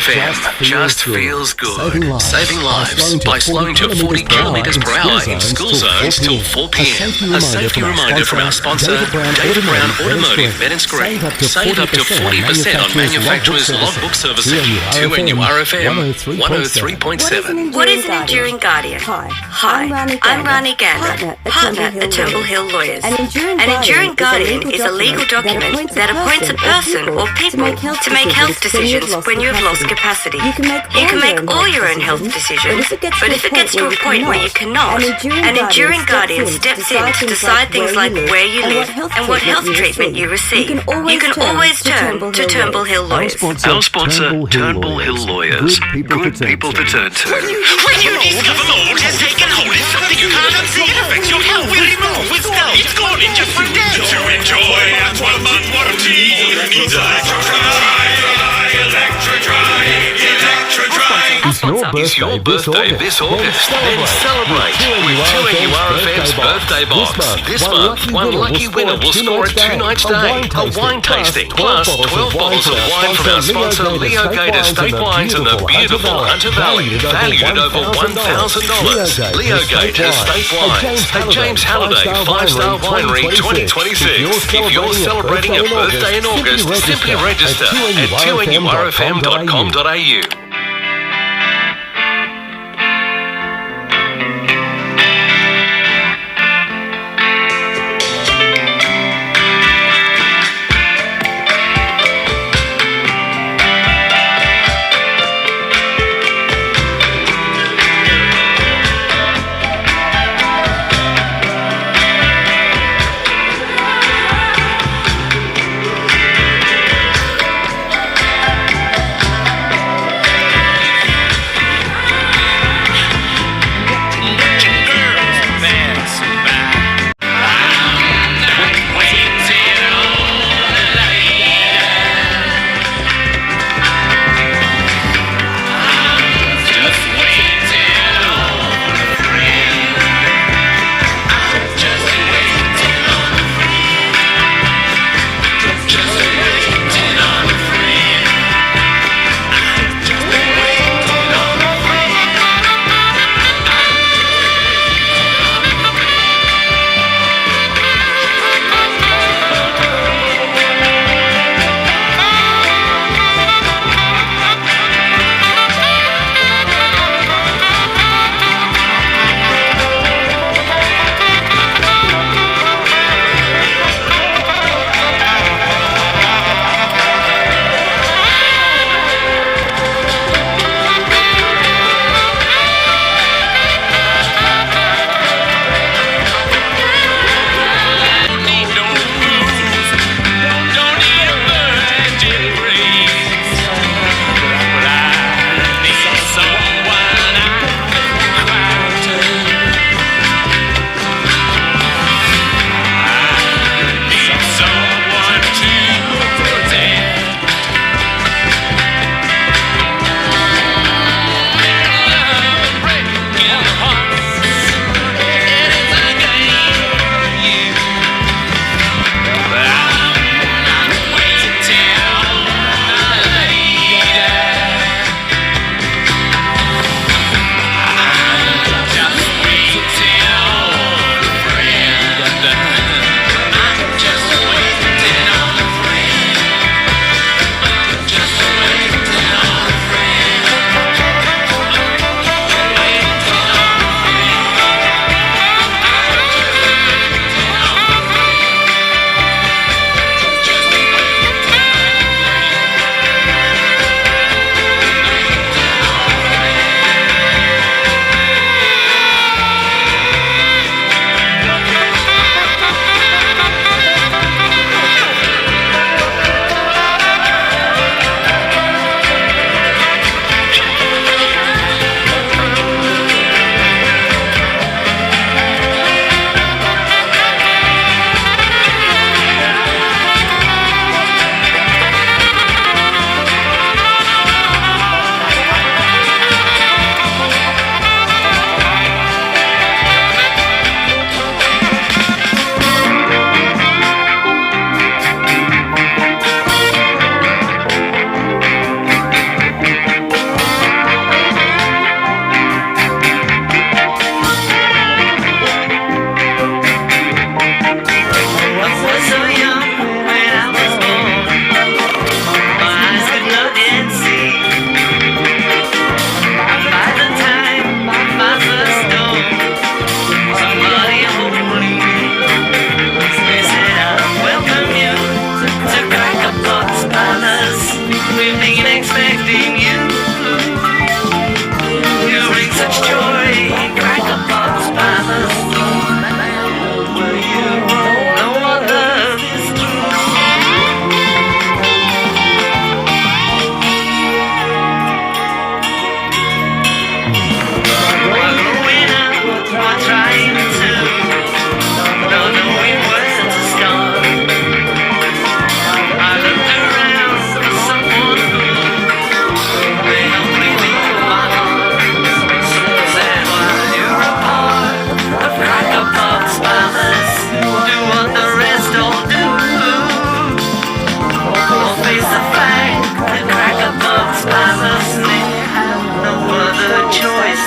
2NURFM just feels good. Saving lives by slowing to 40 kilometres per hour in school zones till 4 p.m. A safety reminder from our sponsor, David Brown Automotive Men and Screen. Save up to 40% on manufacturers' logbook servicing. 2NURFM 103.7. What is an enduring guardian? Hi, I'm Rani Gander, partner at Temple Hill Lawyers. An enduring guardian is a legal document that appoints a person or people to make health decisions when you have lost capacity. You can make all your own health decisions, but if it gets to a point where you cannot, an enduring guardian steps in to decide things like where you live and what health treatment you receive. You can always turn to Turnbull Hill Lawyers. Our sponsor, Turnbull Hill Lawyers. Good people to turn to. When you discover mold has taken hold, it's something you can't unsee. It affects your health. Will remove with stealth. It's gone in just 1 day. To enjoy a 12-month warranty, needs Electro-Dry. It's your birthday this August. Then celebrate with 2NURFM's birthday box. This month, one lucky winner will score a 2-night stay, a wine tasting, plus 12 bottles of wine from our sponsor Leo Gate Estate Wines in the beautiful Hunter Valley, valued at over $1,000. Leo Gate Estate Wines at James Halliday 5-Star Winery 2026. If you're celebrating a birthday in August, simply register at 2NURFM.com.au.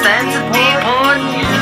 stands to deport you.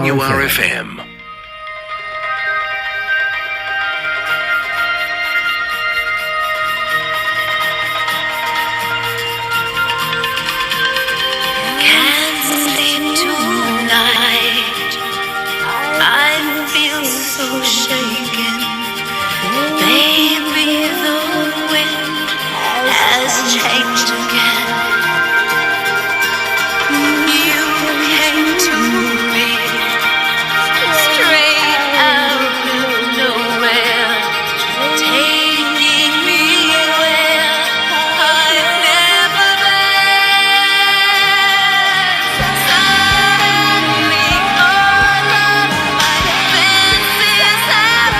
NURFM. Can't sleep tonight. I feel so shaken. Maybe the wind has changed again. You came to me straight out of nowhere, taking me where I've never been. Suddenly all of my defenses have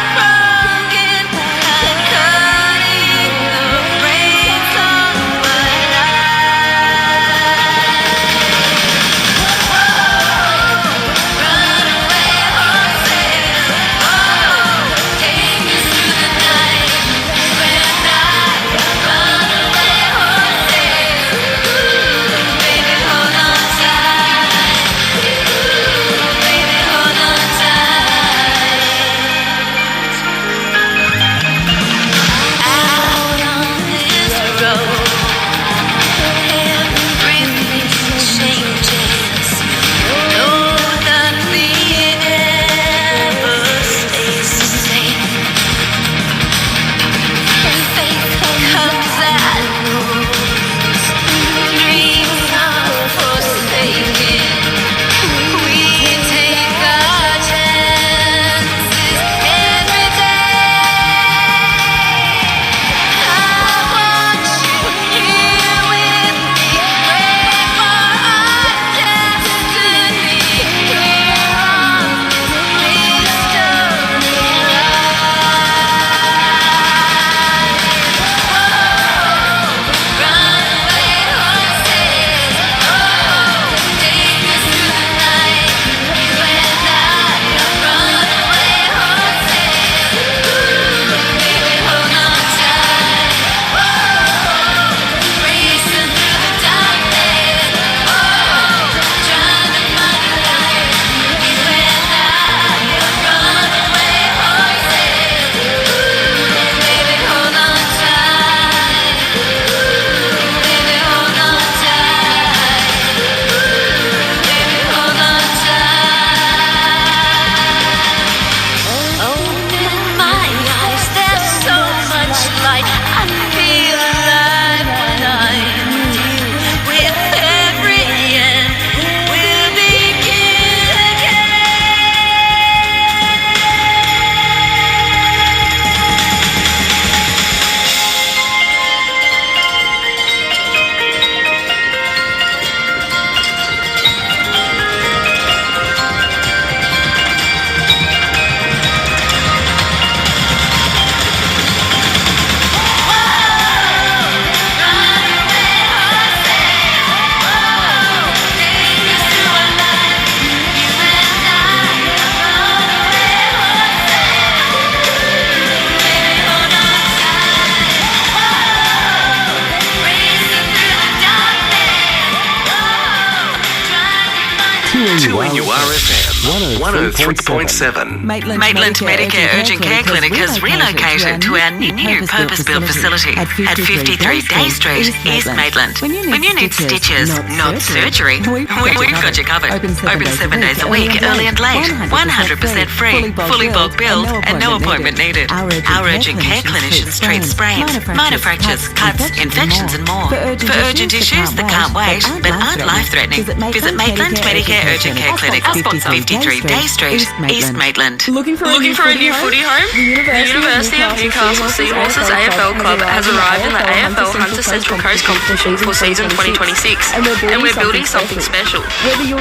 2NURFM 103.7. Maitland Medicare Urgent Care Clinic has relocated to our new purpose-built facility at 53 Day Street, East Maitland. When you need stitches, not surgery, we've got you covered. Open 7 days a week, early and late, 100% free, fully bulk billed, and no appointment needed. Our urgent care clinicians treat sprains, minor fractures, cuts, infections, and more. For urgent issues that can't wait but aren't life-threatening, visit Maitland Medicare Urgent Care Clinic, 53 Day Street, East Maitland. Looking for a new footy home? The University of Newcastle Seahorses AFL Club has arrived in the AFL Hunter Central Coast competition for season 2026, and we're building something special.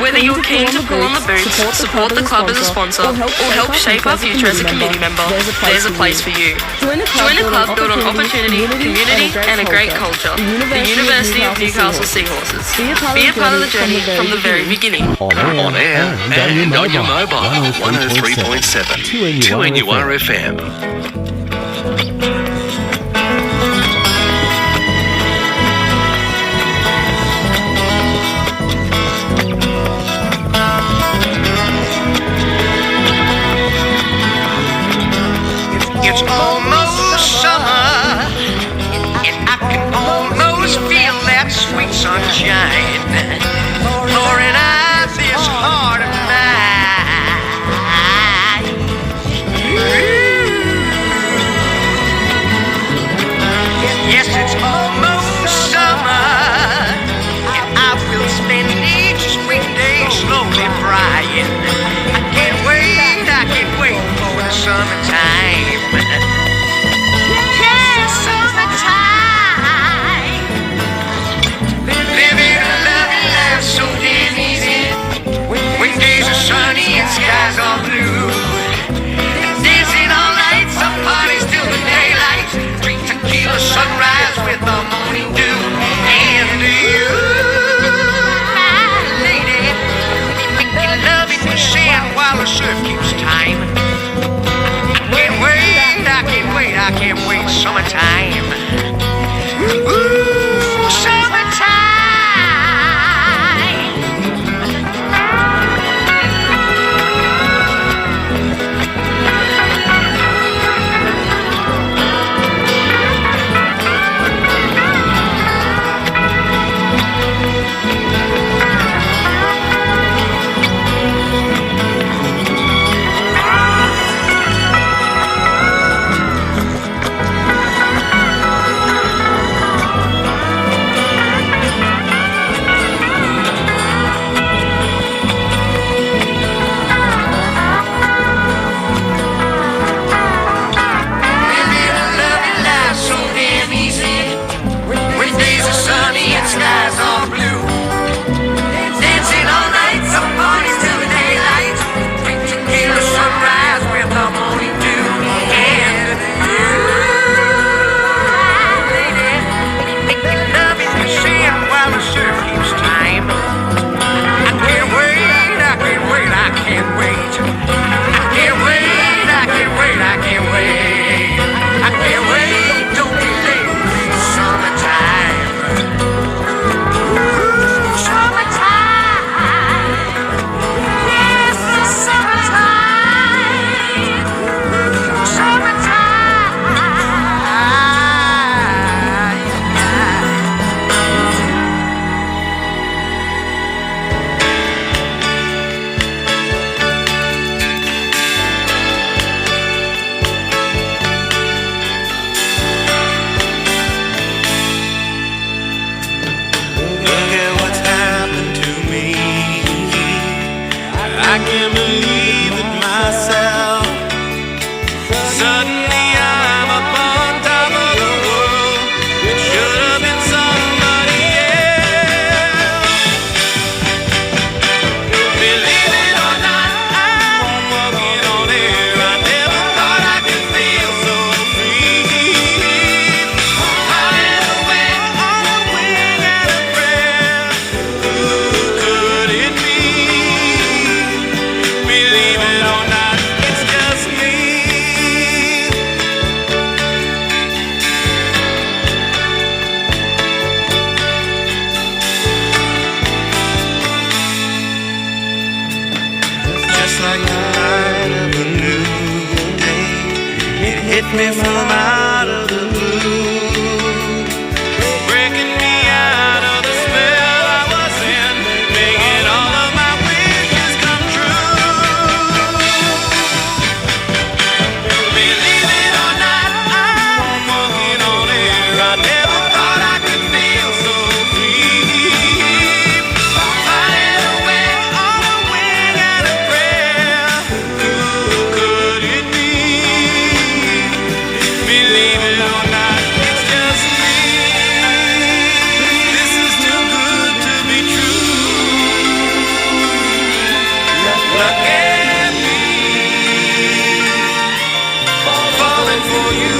Whether you're keen to pull on the boots, support the club as a sponsor, or help shape our future as a committee member, there's a place for you. Join a club built on opportunity, community, and a great culture. The University of Newcastle Seahorses. Be a part of the journey from the very beginning. On air and on your mobile. 103.7. 2NURFM. It's almost summer, and I can almost feel that sweet sunshine pouring out this heart of mine. Ooh. me from out of the blue, breaking me out of the spell I was in, making all of my wishes come true. Believe it or not, I'm walking on air. I never thought I could feel so free. Flying away on a wing and a prayer. Who could it be? Believe it or not, it's just me. This is too good to be true. Look at me, falling for you.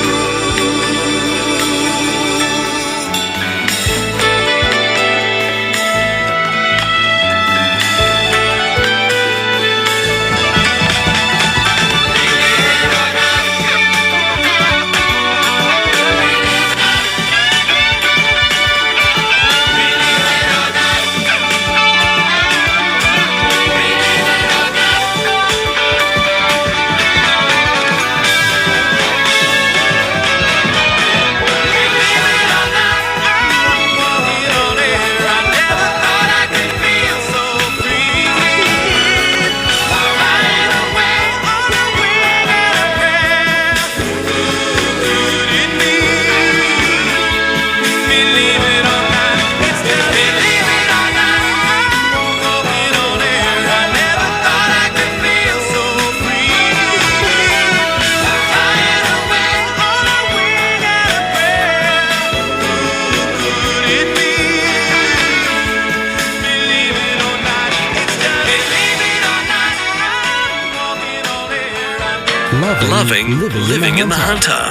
Loving, living in the Hunter.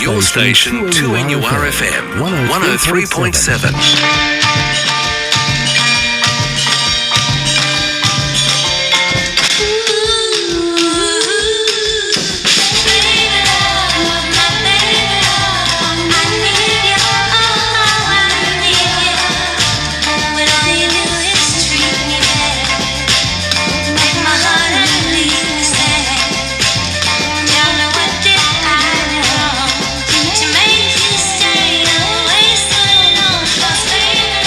Your station, 2NURFM, 103.7. To make you stay away so long, 'cause baby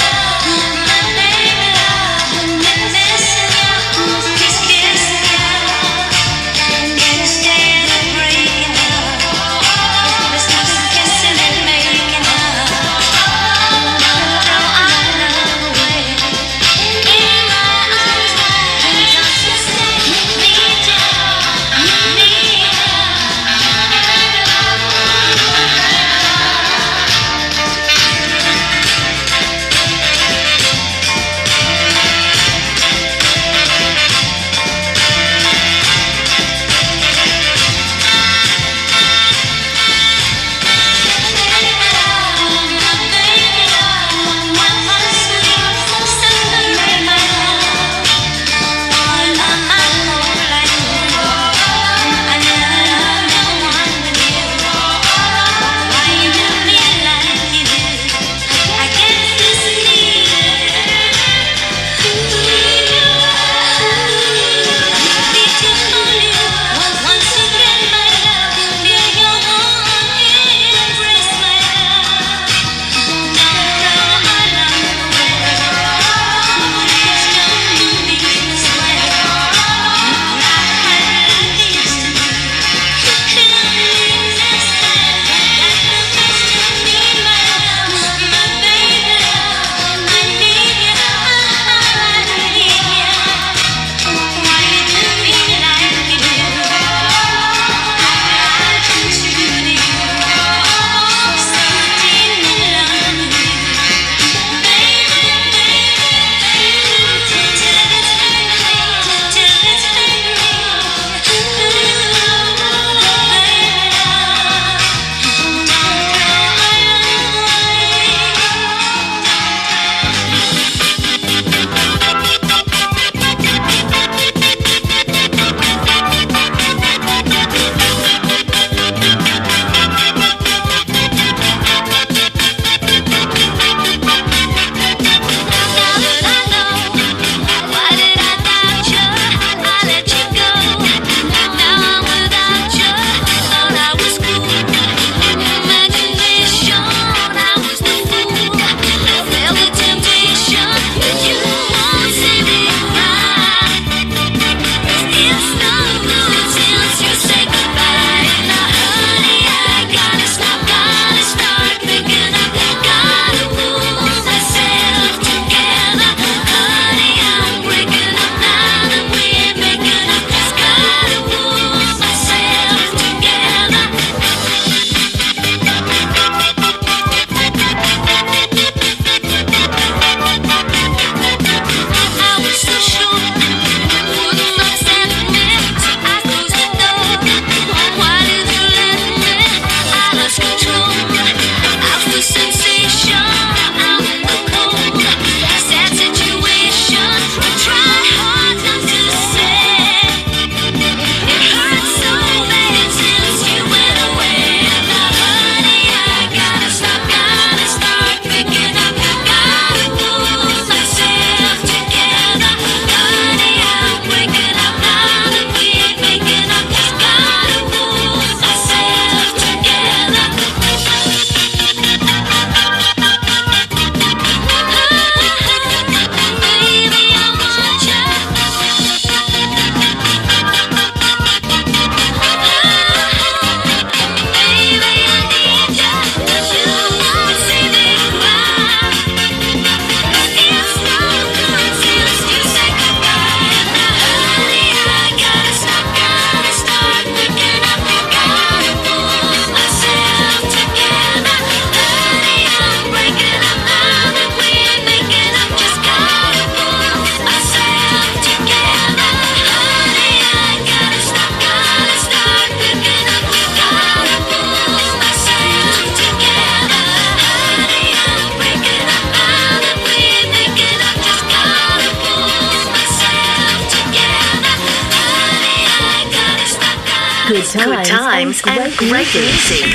good times and great music.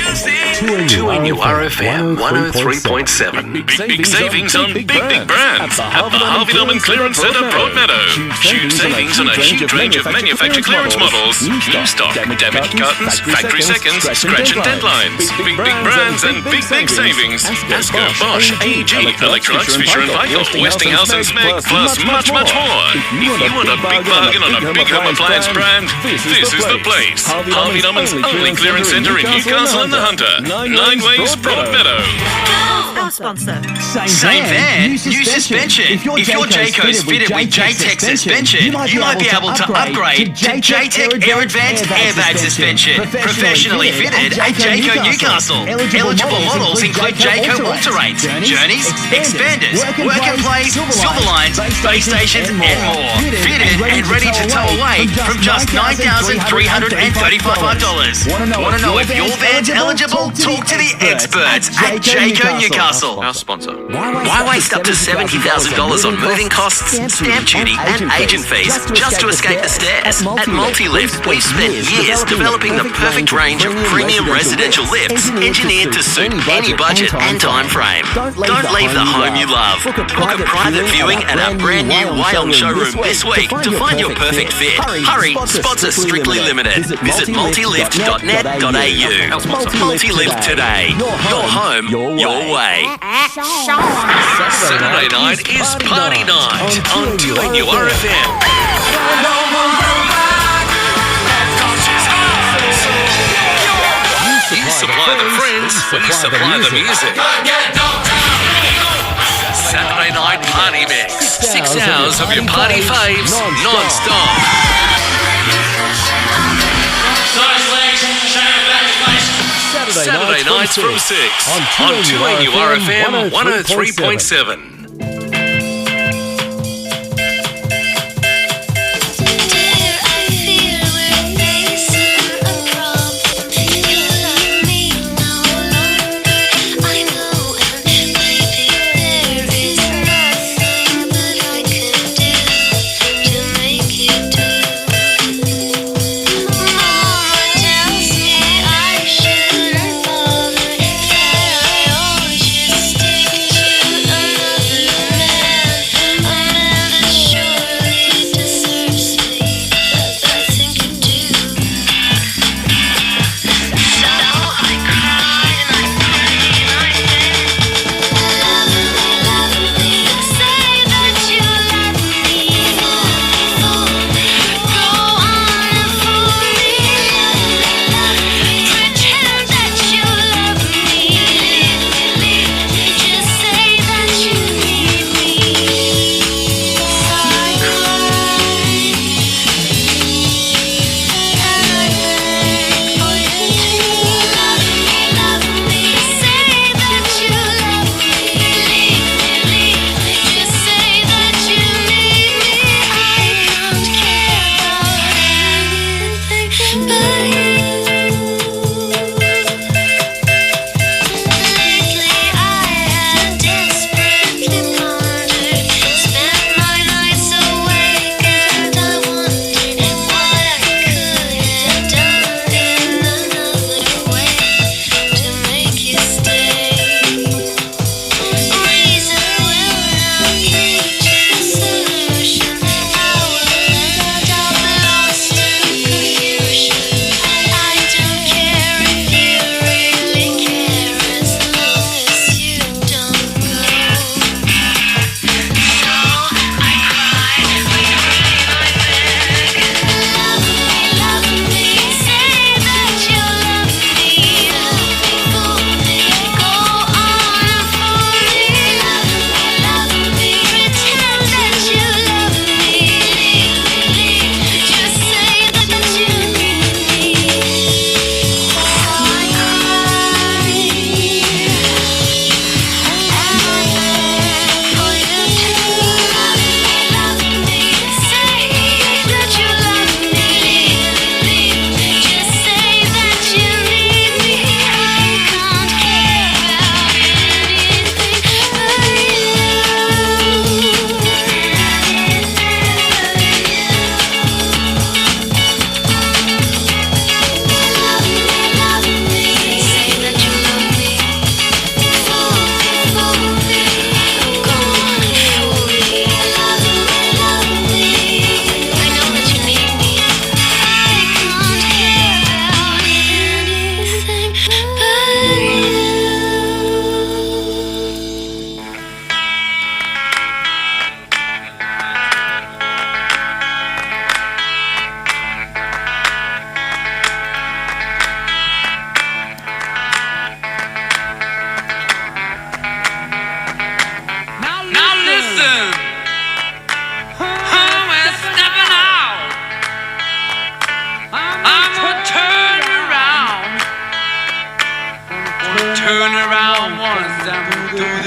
2NURFM 103.7. Big savings on big brands at the Harvey Norman Clearance Centre, Broadmeadow. Huge savings on a huge range of manufactured clearance models. New stock, damaged cartons, factory seconds, scratch and deadlines. Big brands and big savings. Asco, Bosch, AEG, Electrolux, Fisher & Paykel, Westinghouse and Smeg, plus much more. If you want a big bargain on a big home appliance brand, this is the place. Harvey Norman's only clearance centre in Newcastle and the Hunter. 9 Ways, Broadmeadow. Our sponsor. Same there. New suspension. If your Jayco's fitted with J-Tech suspension, you might be able to upgrade to J-Tech Air Advanced Airbag Suspension. Professionally fitted at Jayco Newcastle. Eligible models include Jayco Ultirates, Journeys, Expanders, Work and Plays, Silverlines, Space Stations and more. Fitted and ready to tow away from just $9,335. Want to know if your van's eligible? Talk to the experts at Jayco Newcastle. Our sponsor. Why waste up to $70,000 on moving costs, stamp duty and agent fees just to escape the stairs? At Multilift, we've spent years developing the perfect range of premium residential lifts engineered to suit any budget and time frame. Don't leave the home you love. Book a private viewing at our brand new Wyong showroom this week to find your perfect fit. Hurry, spots are strictly limited. Visit multilift.net.au. Multilift today. Your home, your way. Saturday night is party night on 2NURFM. You supply the friends, we supply the music. Saturday night party mix. 6 hours of your party faves non-stop. Saturday nights from 6 on 2NURFM 103.7.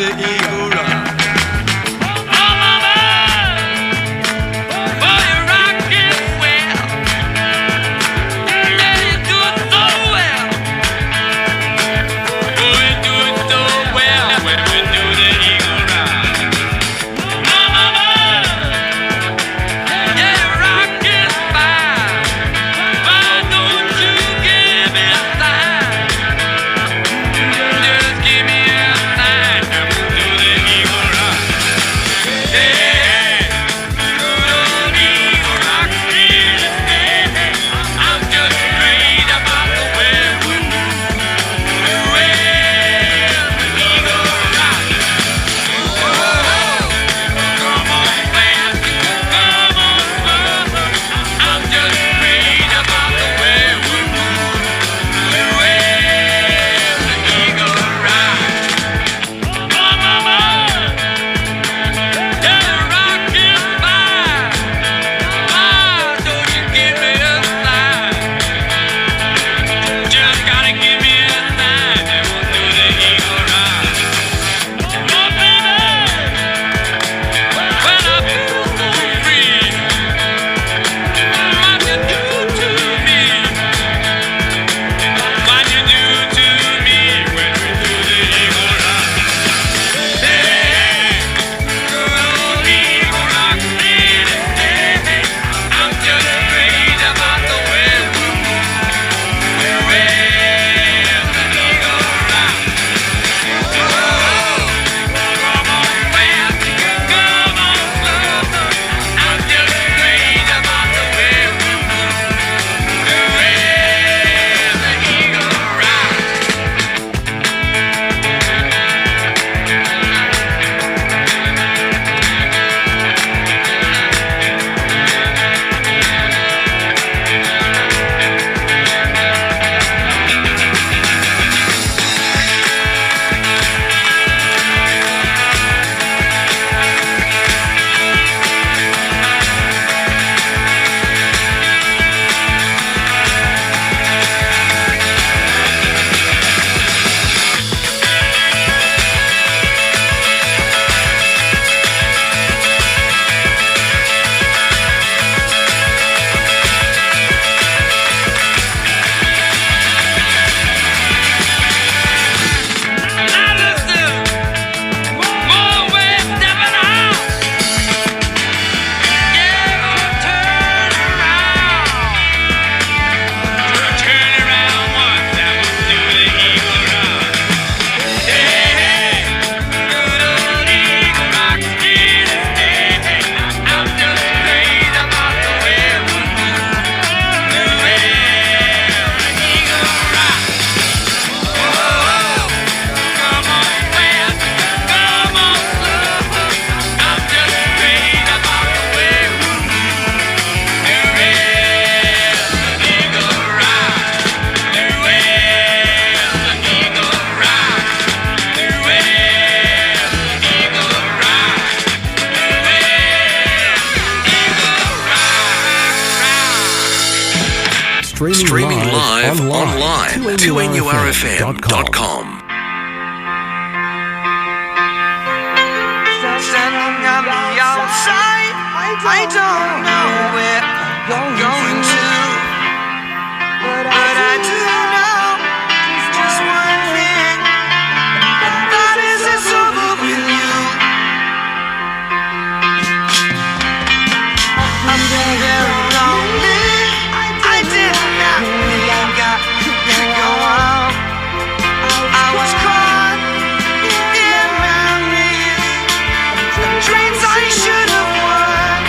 the eagle ride. Streaming live online 2NURFM.com. Standing on the outside, I don't know where I'm going to, but I do know just one thing, and that is it's over with you. I'm very lonely. I did not think I could go on. I was caught in memories and dreams I should have won.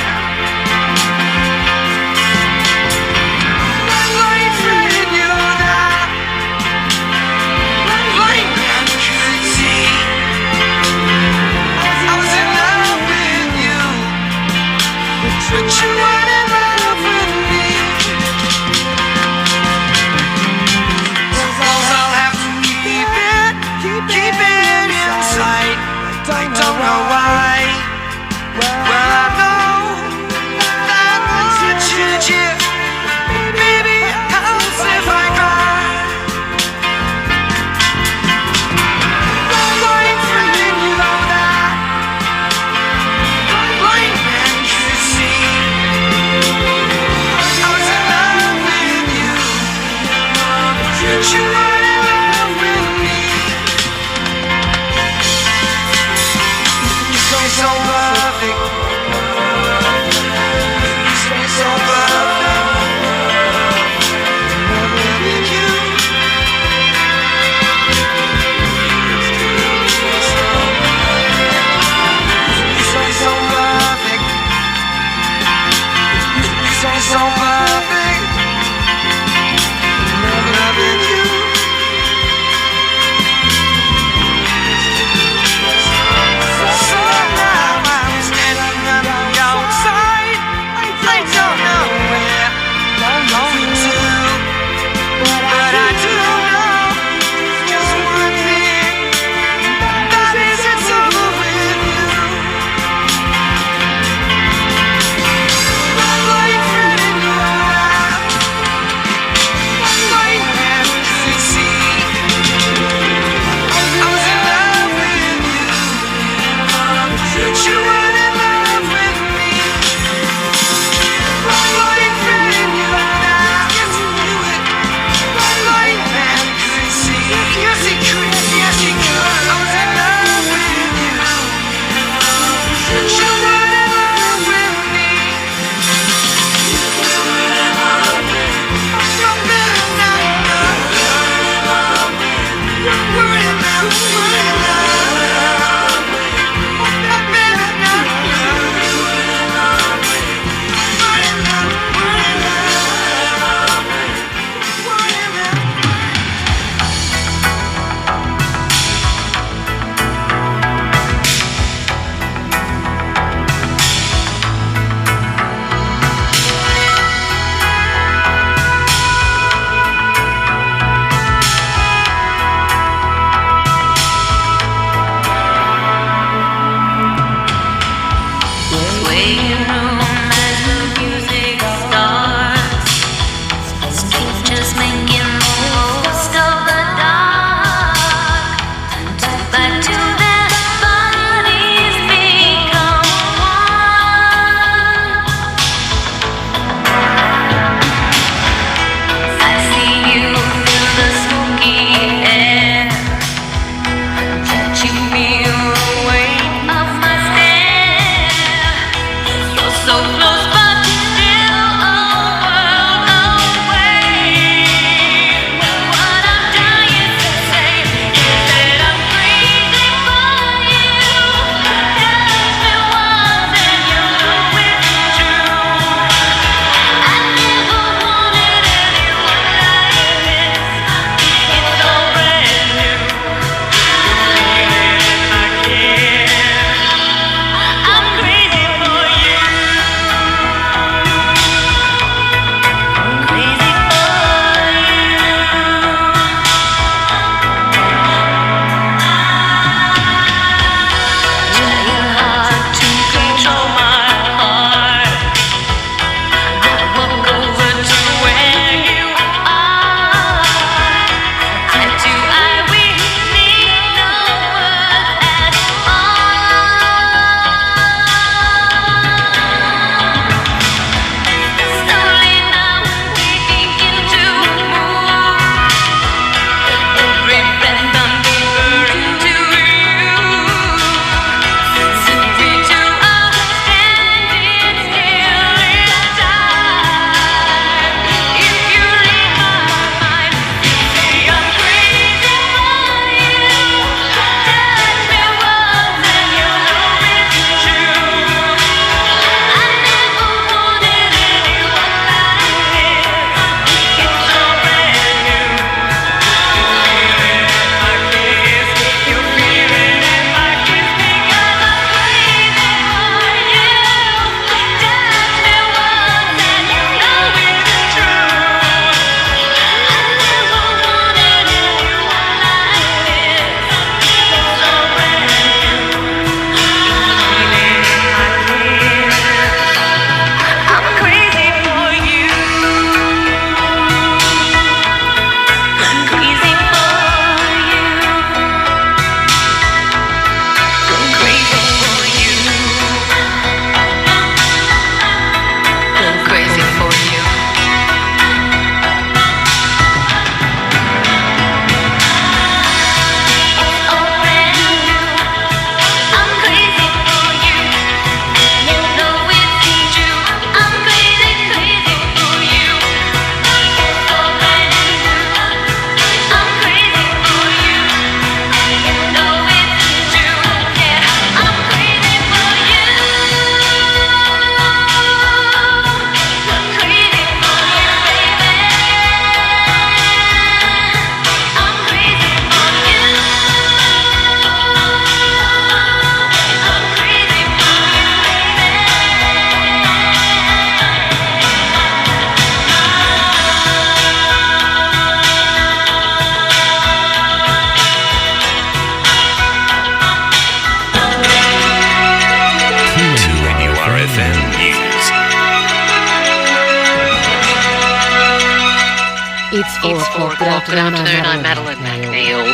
It's 4 o'clock. Good afternoon. I'm Madeline McNeil.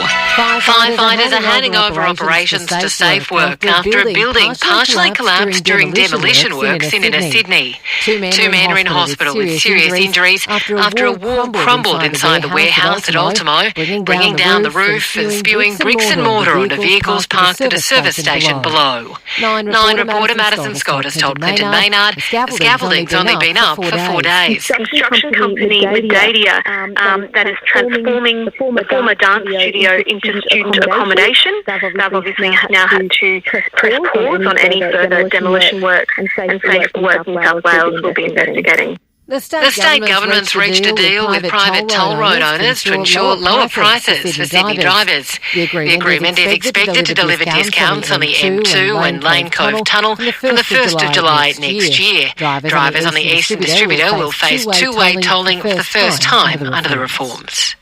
Firefighters are handing over operations to Safe Work after a building partially collapsed during demolition works in inner Sydney. Two men are in hospital with serious injuries after a wall crumbled inside the warehouse at Ultimo, bringing down the roof and spewing bricks and mortar onto vehicles parked at a service station below. Nine reporter Madison Scott has told Clinton Maynard the scaffolding's only been up for 4 days. Construction company Medadia that is transforming the former dance studio into student accommodation. They've obviously now had to press pause on any further demolition work, and Safe Work New South Wales will be investigating. The state government's reached a deal with private toll road owners to ensure lower prices for Sydney drivers. The agreement is expected to deliver discounts on the M2 and Lane Cove Tunnel from the 1st of July next year. Drivers on the Eastern Distributor will face two-way tolling for the first time under the reforms.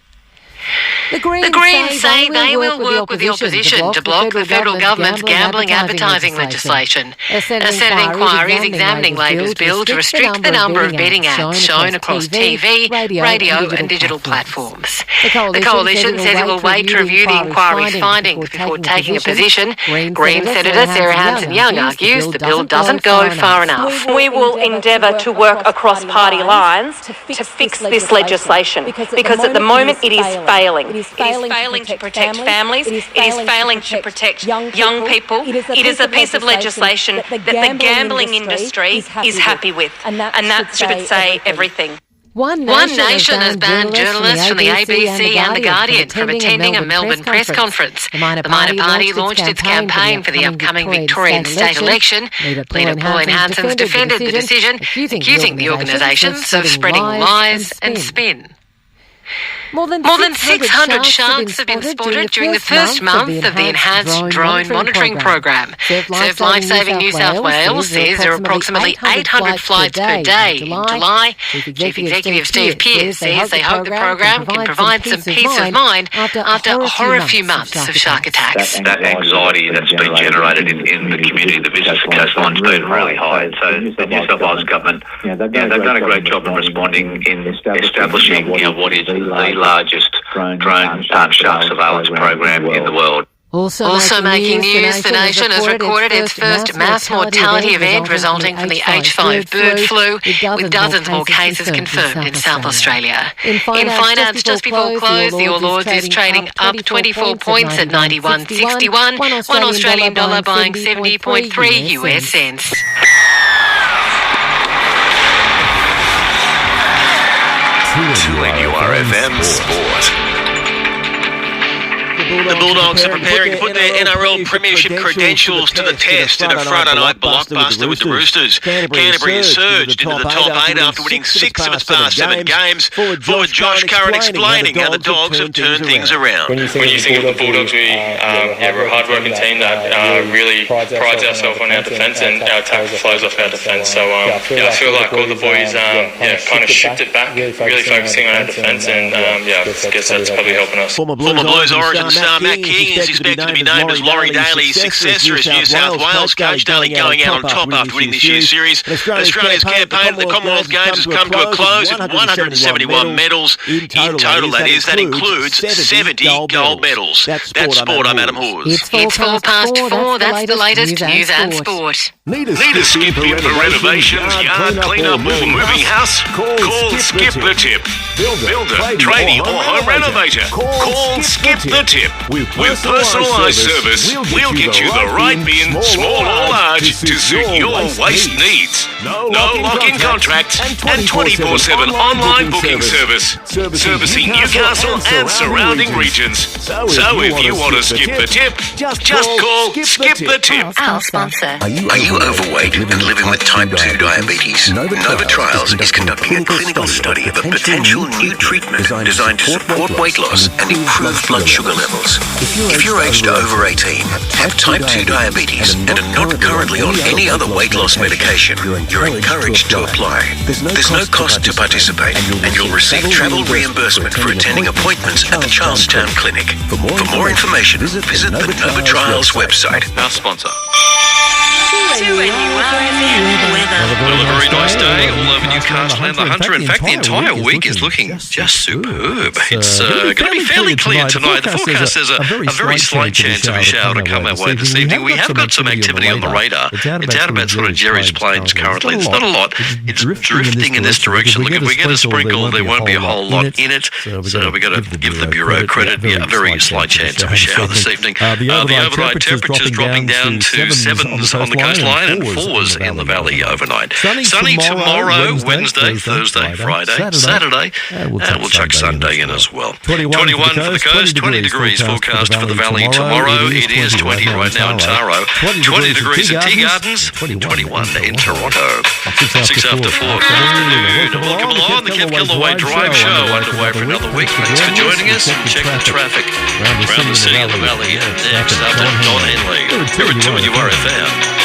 The Greens say they will work with the opposition to block the federal government's gambling advertising legislation. A Senate inquiry is examining Labor's bill to restrict the number of betting ads shown across TV, radio and digital platforms. The coalition says it will wait to review the inquiry's findings before taking a position. Green Senator Sarah Hanson-Young argues the bill doesn't go far enough. We will endeavour to work across party lines to fix this legislation because at the moment it is failing. It is failing to protect families. It is failing to protect young people. It is a piece of legislation that the gambling industry is happy with, and that should say everything. One Nation has banned journalists from the ABC and The Guardian from attending a Melbourne press conference. The Minor Party launched its campaign for the upcoming Victorian state election. Leader Pauline Hanson's defended the decision, accusing the organisations of spreading lies and spin. More than 600 sharks have been spotted during the first month of the enhanced drone monitoring program. Surf Lifesaving New South Wales says there are approximately 800 flights per day in July. Chief Executive Steve Pearce says they hope the program can provide some peace of mind after a horror few months of shark attacks. That anxiety that's been generated in the community, the business coastline's been really high. So the New South Wales government, they've done a great job in responding in establishing what is the largest drone shark surveillance program in the world. Also making news, the nation has recorded its first mass mortality event resulting from the H5 bird flu, with dozens more cases confirmed in South Australia. In finance, just before close, the All Ords is trading up 24 points at 91.61, one Australian dollar buying 70.3 US cents. To NURFM Sport. The Bulldogs are preparing to put their NRL Premiership credentials to the test in a Friday night blockbuster with the Roosters. Canterbury has surged into the top 8 after winning 6 of its past 7 games. Forward Josh Curran explaining how the Dogs have turned things around. When you think of the Bulldogs, we're a hard-working team that really prides ourselves on our defence, and our attack flows off our defence. So I feel like all the boys kind of shifted back, really focusing on our defence, and I guess that's probably helping us. Former Blues Origin star Matt King is expected to be named as Laurie Daly's successor as New South Wales coach. Daly going out on top after winning this year's series. Australia's campaign at the Commonwealth Games has come to a close with 171 medals in total. That includes 70 gold medals. That's sport. I'm Adam Hawes. It's 4:04. That's the latest news and sport. Need a skip in for renovations, yard clean-up or moving house? Call Skip the Tip. Builder, tradie or home renovator. Call Skip the Tip. With personalised service, we'll get you the right bin, small or large, to suit your waste needs. No lock-in contract and 24/7 online booking service. Servicing Newcastle and surrounding regions. So if you want to skip the tip, just call Skip the Tip. Our sponsor. Are you overweight and living with type 2 diabetes? Nova Trials is conducting a clinical study of a potential new treatment designed to support weight loss and improve blood sugar levels. If you're aged over 18, have type 2 diabetes, and are not currently on any other weight loss medication, you're encouraged to apply. There's no cost to participate, and you'll receive travel reimbursement for attending appointments at the Charlestown Clinic. For more information, visit the Nova Trials website. Our sponsor. Well, a very nice day all over Newcastle and the Hunter. In fact, the entire week is looking just superb. It's going to be fairly clear tonight. The forecast says a very slight chance of a shower to come our way this evening. We have got some activity on the radar. It's out about sort of Jerry's Plains currently. It's not a lot. It's drifting in this direction. Look, if we get a sprinkle, there won't be a whole lot in it. So we've got to give the Bureau credit. Yeah, a very slight chance of a shower this evening. The overnight temperatures dropping down to 7s on the coastline and 4s in the valley overnight. Sunny tomorrow, Wednesday, Thursday, Friday, Saturday, and we'll chuck Sunday in as well. 21 for the coast, 20 degrees forecast for the valley tomorrow. It is 20 right now in Taro, 20 degrees at Tea Gardens, 21 in Toronto. 6 after 4. Good afternoon and welcome along. The Kev Kellaway Drive Show underway for another week. Thanks for joining us and check the traffic around the city and the valley. Next up, Don Henley. Here at 2NURFM.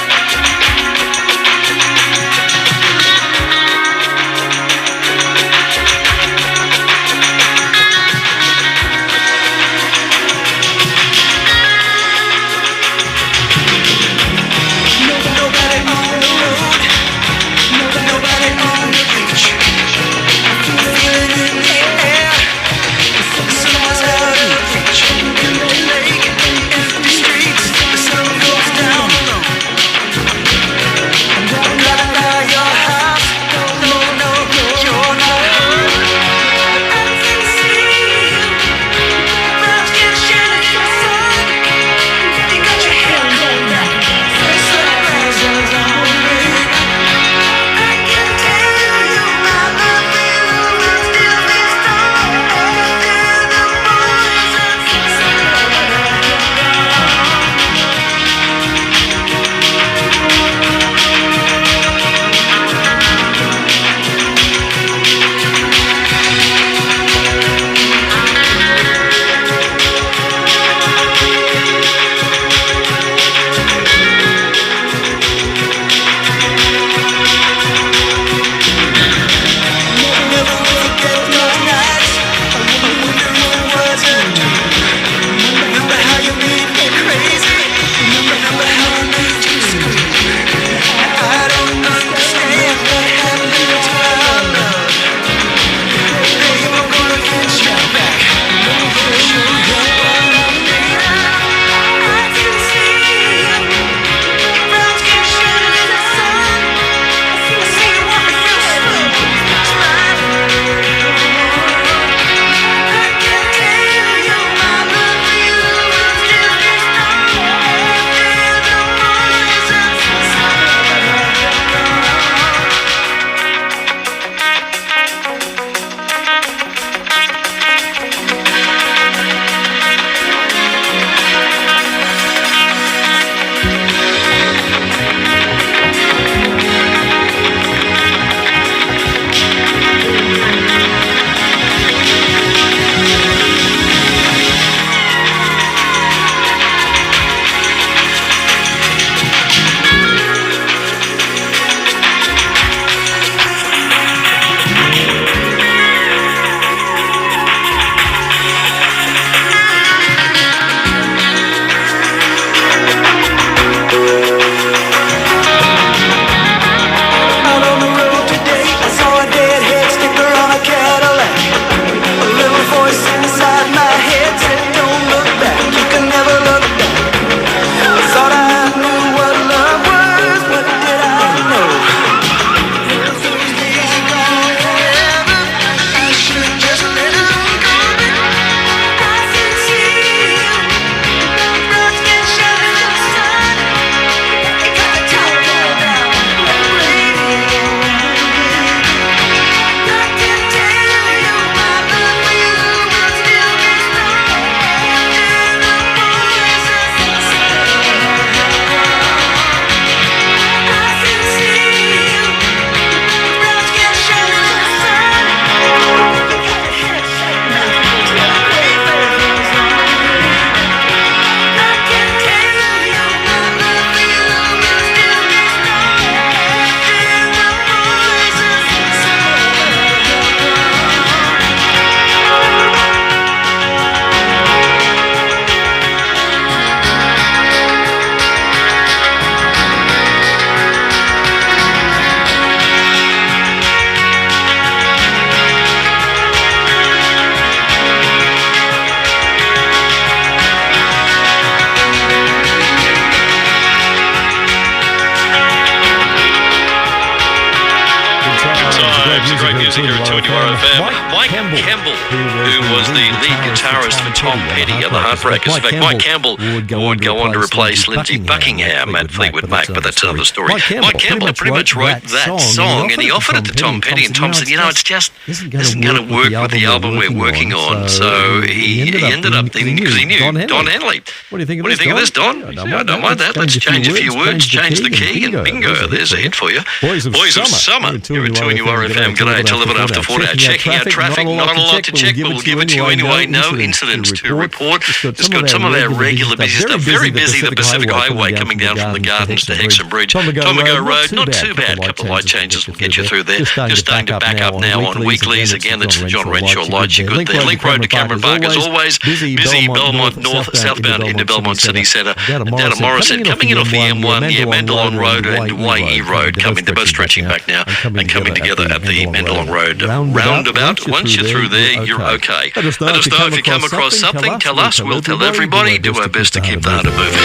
some great music here at 2NURFM. Mike Campbell, who was the lead guitarist for Tom Petty and the Heartbreakers. In fact, Mike Campbell would go on to replace Lindsey Buckingham at Fleetwood Mac, but that's another story. Mike Campbell pretty much wrote that song, and he offered it to Tom Petty, and Tom said, it's just isn't going to work with the album we're working on. So he ended up leaving because he knew Don Henley. What do you think of this, Don? I don't mind that. Let's change a few words, change the key, and bingo, there's a hit for you. Boys of Summer. Here at 2NURFM. G'day, till 11 after 4 now. Checking out traffic, not a lot to check, but we'll give it to you anyway. No incidents to report. It's got some of our regular busy stuff. Very busy, the Pacific Highway coming down from the Gardens to Hexham Bridge. Tomago Road, not too bad. A couple of light changes will get you through there. Just starting to back up now on weeklies. Again, that's the John Renshaw lights. You're good there. Link Road to Cameron Park as always. Busy Belmont North, southbound into Belmont City Centre. Down to Morrison. Coming in off the M1, Mandalong Road and YE Road coming. They're both stretching back now and coming together at the Mandalong Road roundabout. Once you're through there, you're okay. Let us know if you come across something. Tell us. We'll tell everybody. Do our best to keep the harder moving.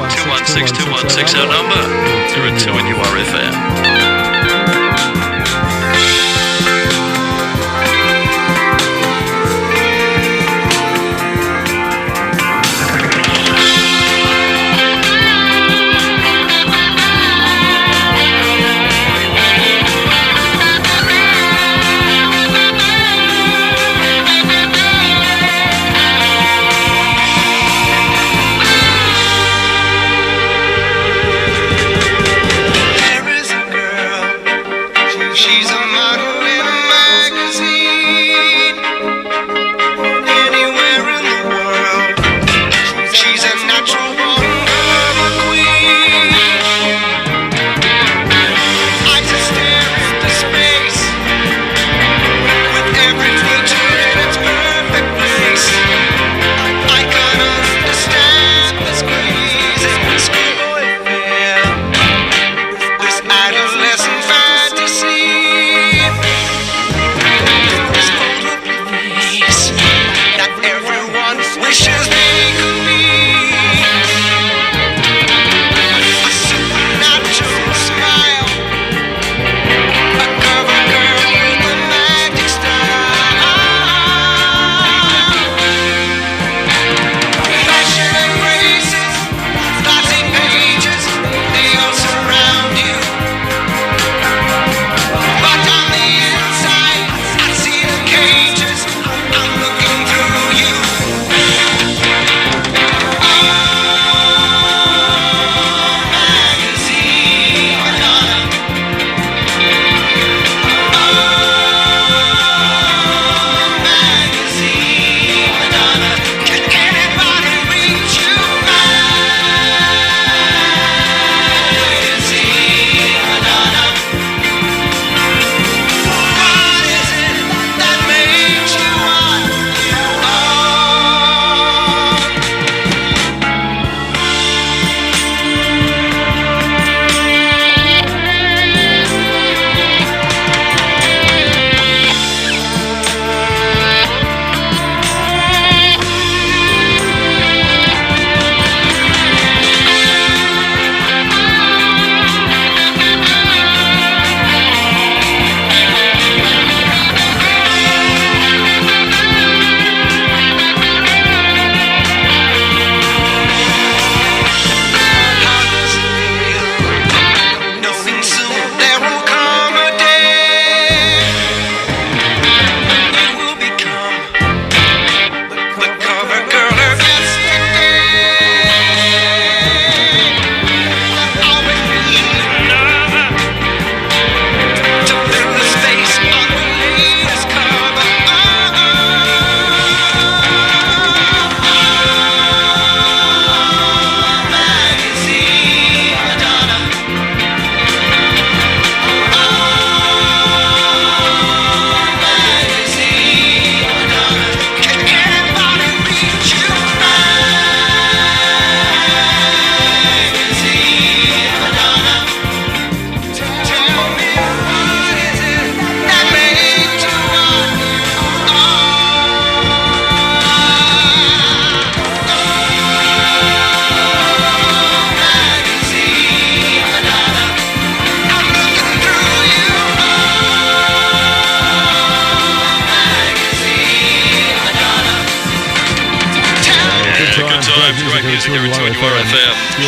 49-216-216 our number. You're at 2NURFM. There is a girl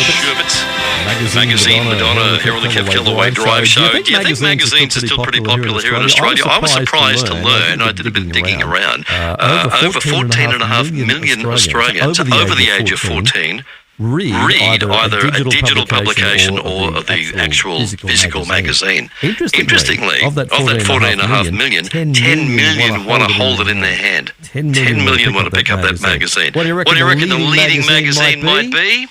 Sherbets, Magazine, Madonna, Herald and Kev Kellaway Drive Show. Do you think magazines are still pretty popular here in Australia? I was surprised to learn, I did a bit of digging around, over 14.5 million Australians over the age of 14 read either a digital publication or the actual physical magazine. Interestingly, of that 14.5 million, 10 million want to hold it in their hand. 10 million want to pick up that magazine. What do you reckon the leading magazine might be?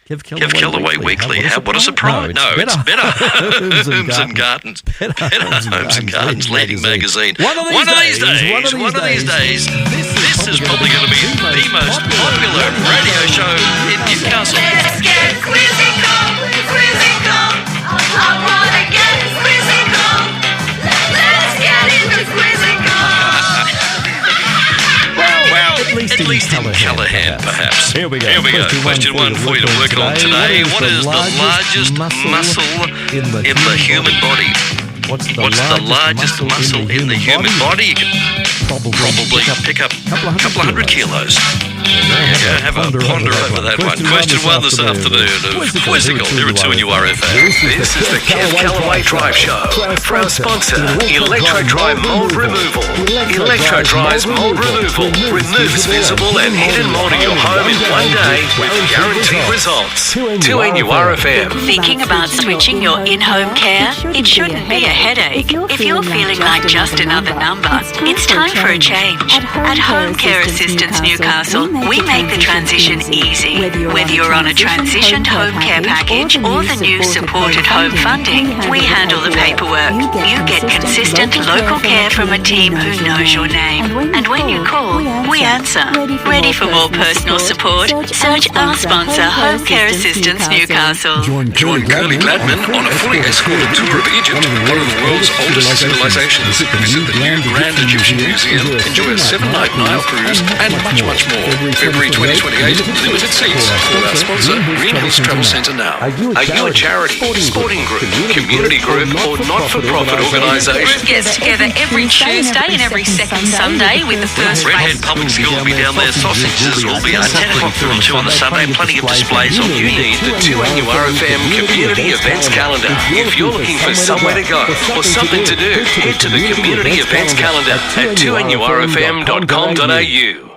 Kev Kellaway Weekly. What a surprise. No, it's Better Homes and Gardens. Better Homes and Gardens leading magazine. One of these days, this is probably going to be the most popular radio show in Newcastle. Let's get quizzical, quizzical. I want to get quizzical. Let's get into quizzical. At least in Callahan, perhaps. Here we go. Question one for you to work on today. What is the largest muscle in the human body? What's the largest muscle in the human body? You can probably pick up a couple of hundred kilos. There you go. Have a ponder over that one. Question one this afternoon of Quizzical here at 2NURFM. This is the Kev Kellaway Drive Show. For our sponsor, Electro Dry Mold Removal. Electro Dry's Mold Removal removes visible and hidden mold in your home in one day with guaranteed results. 2NURFM. Thinking about switching your in-home care? It shouldn't be a headache. If you're feeling like just another number, it's time for a change. At Home Care Assistance Newcastle, we make the transition easy. Whether you're on a transitioned home care package or the new supported home funding, we handle the paperwork. You get consistent local care from a team who knows your name. And when you call, we answer. Ready for more personal support? Search our sponsor, Home Care Assistance Newcastle. Join Curly Gladman on a fully escorted tour of Egypt, one of the world's oldest civilizations. Visit the new Grand Egyptian Museum, enjoy a 7-night Nile cruise, and much more. February 2028, limited seats. For our sponsor, Greenhouse Travel Centre now. Are you a charity, sporting group, community group, or not-for-profit organisation? Group gets together every Tuesday and every second Sunday with the first Redhead Public School will be down there. Sausages will be at 10 o'clock till 2 on the Sunday. Plenty of displays. All you need The 2NURFM Community Events Calendar. If you're looking for somewhere to go or something to do, head to the Community Events Calendar at 2NURFM.com.au.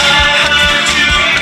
I heard you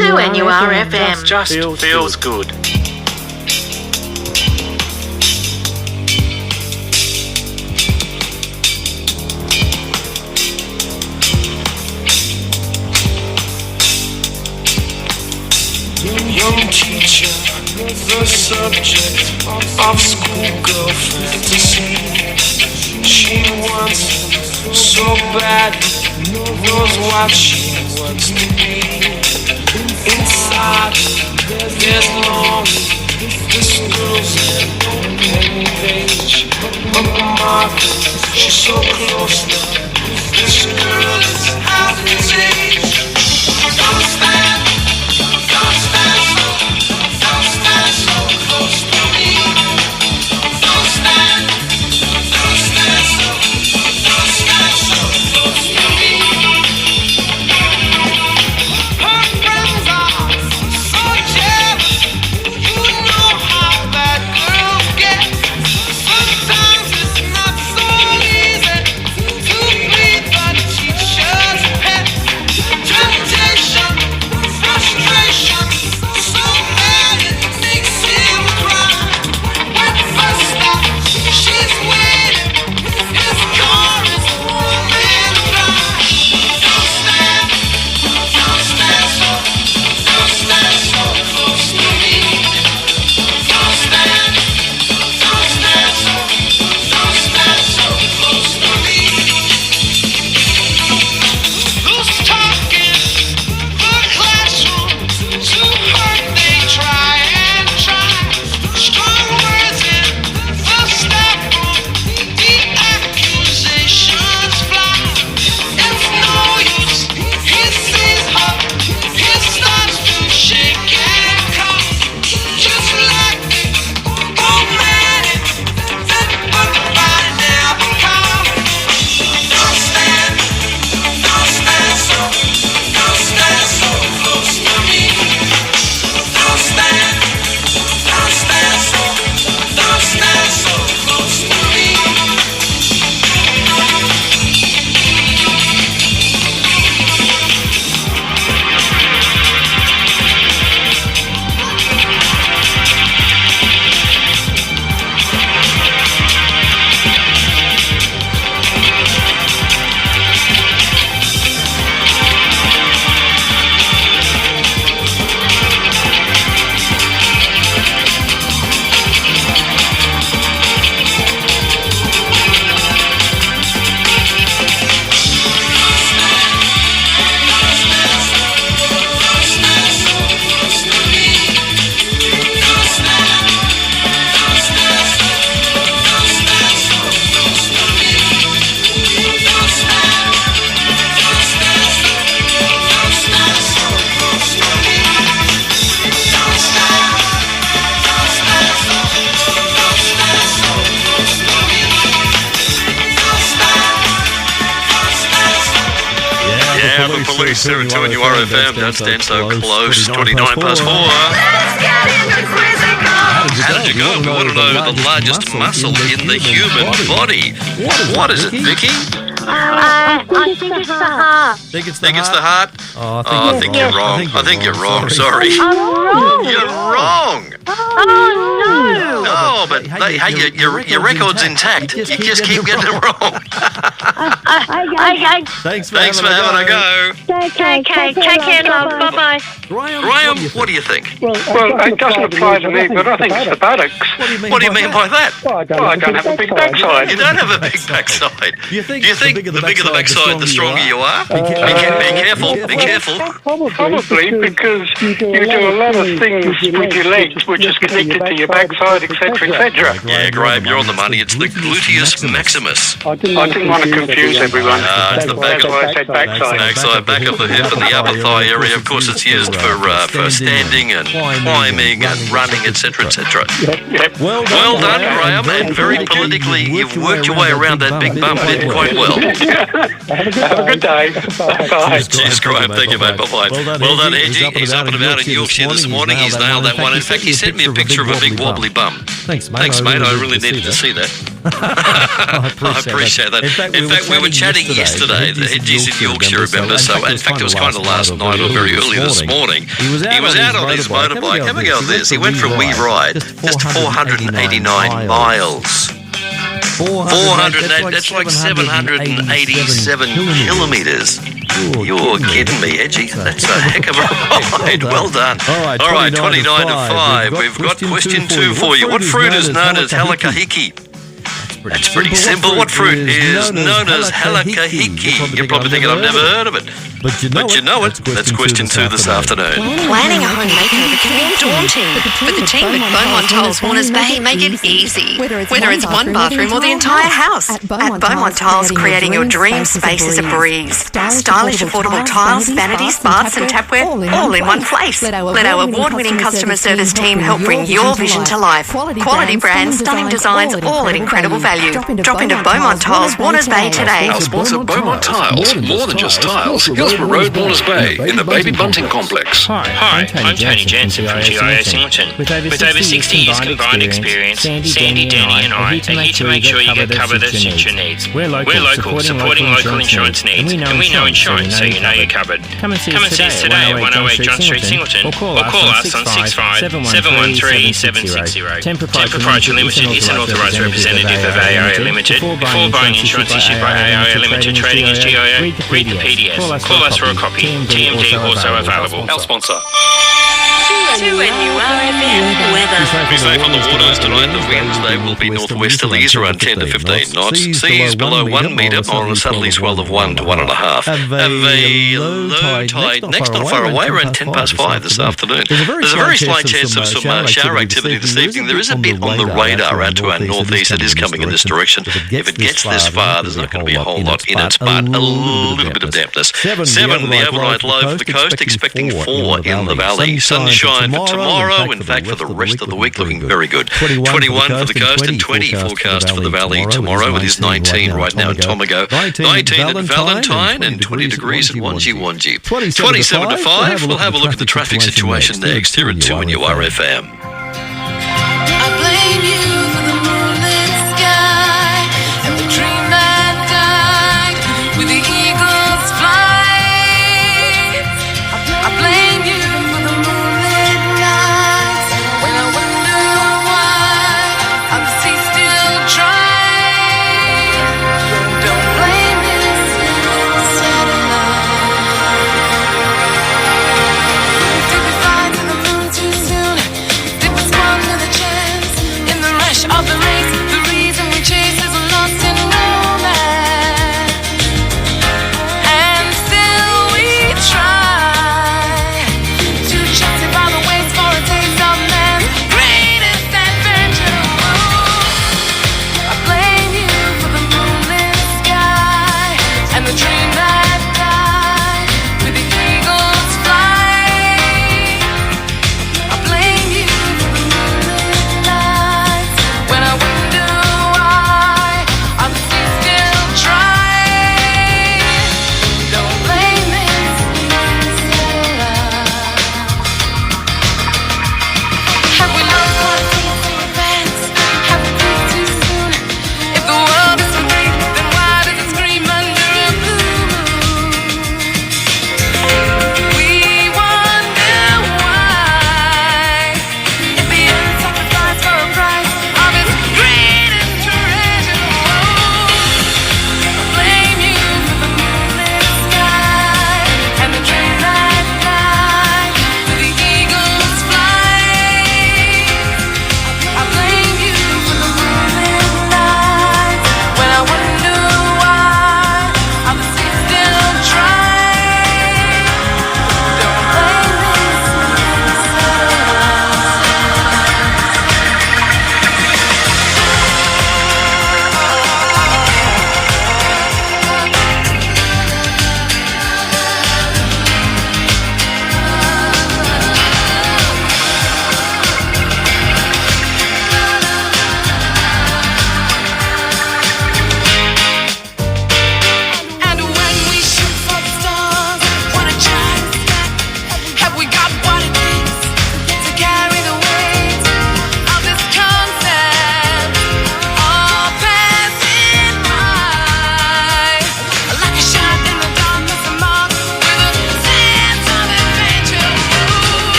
2NURFM. Just feels good. Young teacher, the subject of schoolgirl fantasy. She wants so bad, knows what she wants to be. Inside, there's longing. This girl's an open page of the market. She's so close now. This girl is out of age. Don't stand so close to me. Don't stand so close to me. Her friends are so jealous. You know how bad girls get. Sometimes it's not so easy to be the teacher's pet. 27 2NURFM. Don't stand so close. 29 past 4. How did you go? We want to know the largest muscle in the human body. What is it, Vicky? I think it's the heart. Think it's the heart? Oh, I think you're wrong. I think you're wrong. Sorry. I'm wrong. You're wrong. Oh, no. No, but hey, your record's intact. You just keep getting it wrong. Thanks for having a go. Okay, take care, love. Bye-bye. Graham, what do you think? Well, it doesn't apply to me, but I think it's the buttocks. What do you mean by that? Well, I don't have a big backside. You don't have a big backside. Do you think the bigger the backside, the stronger you are? Be careful. Be careful. Probably because you do a lot of things with your legs which is connected to your backside, etc., etc. Yeah, Graham, you're on the money. It's the gluteus maximus. I didn't want to confuse everyone. It's the backside, back of the hip and the upper thigh area. Of course, it's used for standing and climbing and running, etc., etc. Yep. Well done, Graham, and very politically, you've worked your way around that big bum bit quite well. Have a good day. Bye. Cheers, Graham. Thank you, mate. Bye-bye. Well done, Edgy. He's up and about in Yorkshire this morning. He's nailed that one. In fact, he sent me a picture of a big wobbly bum. Thanks, mate. I really needed to see that. I appreciate that. In fact, we were chatting yesterday. The Edgy's in Yorkshire, remember? So, in fact, it was kind of last night or very early this morning. He was out on his motorbike. Have a go at this. He went for a wee ride. Just 489 miles. 408, that's like 787 kilometres. You're kidding me, Edgy. That's a heck of a ride. Well done. All right, 29 to 5. We've got question 2 for you. What fruit is known as halakahiki? That's pretty simple. What fruit is known as halakahiki? You're probably thinking, I've never heard of it. But you know it. That's question 2 this afternoon. Planning a home makeover can be daunting, but the team at Beaumont Tiles Warners Bay make it easy. Whether it's one bathroom or the entire house, at Beaumont Tiles, creating your dream space is a breeze. Stylish, affordable tiles, vanities, baths and tapware, all in one place. Let our award-winning customer service team help bring your vision to life. Quality brands, stunning designs, all at incredible value. Drop into Beaumont Tiles Warners Bay today. Our sponsor, Beaumont Tiles. More than just tiles. Hillsborough Road, Warners Bay, in the Baby Bunting Complex. Hi, I'm Tony Jansen from GIO Singleton. With over 60 years combined experience, Sandy, Danny and I are here to make sure you get cover that suits your needs. We're local, supporting local insurance needs, and we know insurance, so you know you're covered. Come and see us today at 108 John Street, Singleton, or call us on 65 713 760. Ten Proprietary Limited is an authorised representative of AIA Limited. Before buying insurance issued by AIA Limited trading as GIO, read the PDS. Call us for a copy. TMD also available. Our sponsor. 2NURFM weather. Be safe on the waters tonight. The winds, they will be northwesterlies around 10 to 15 knots. Seas below 1 metre on a southerly swell of 1 to 1.5. Have a low tide next, not far away, around 10 past 5 this afternoon. There's a very slight chance of some shower activity this evening. There is a bit on the radar out to our northeast. It is coming in this direction. If it gets this far, there's not going to be a whole lot in it, but a little bit of dampness. 7, the overnight low for the coast, expecting 4 in the valley. Sunshine for tomorrow, in fact, for the rest of the week, looking very good. 21 for the coast and 20 forecast for the valley tomorrow. It is 19 right now in Tomago, 19 at Valentine, and 20 degrees at Wanji. 27 to 5. We'll have a look at the traffic situation next here at 2NURFM. I blame you for the moonlit sky and the dream that died with the eagle's flight. I blame you for the moonlit nights when I wonder why are the seas still dry. Don't blame this satellite. Did we fly to the moon too soon?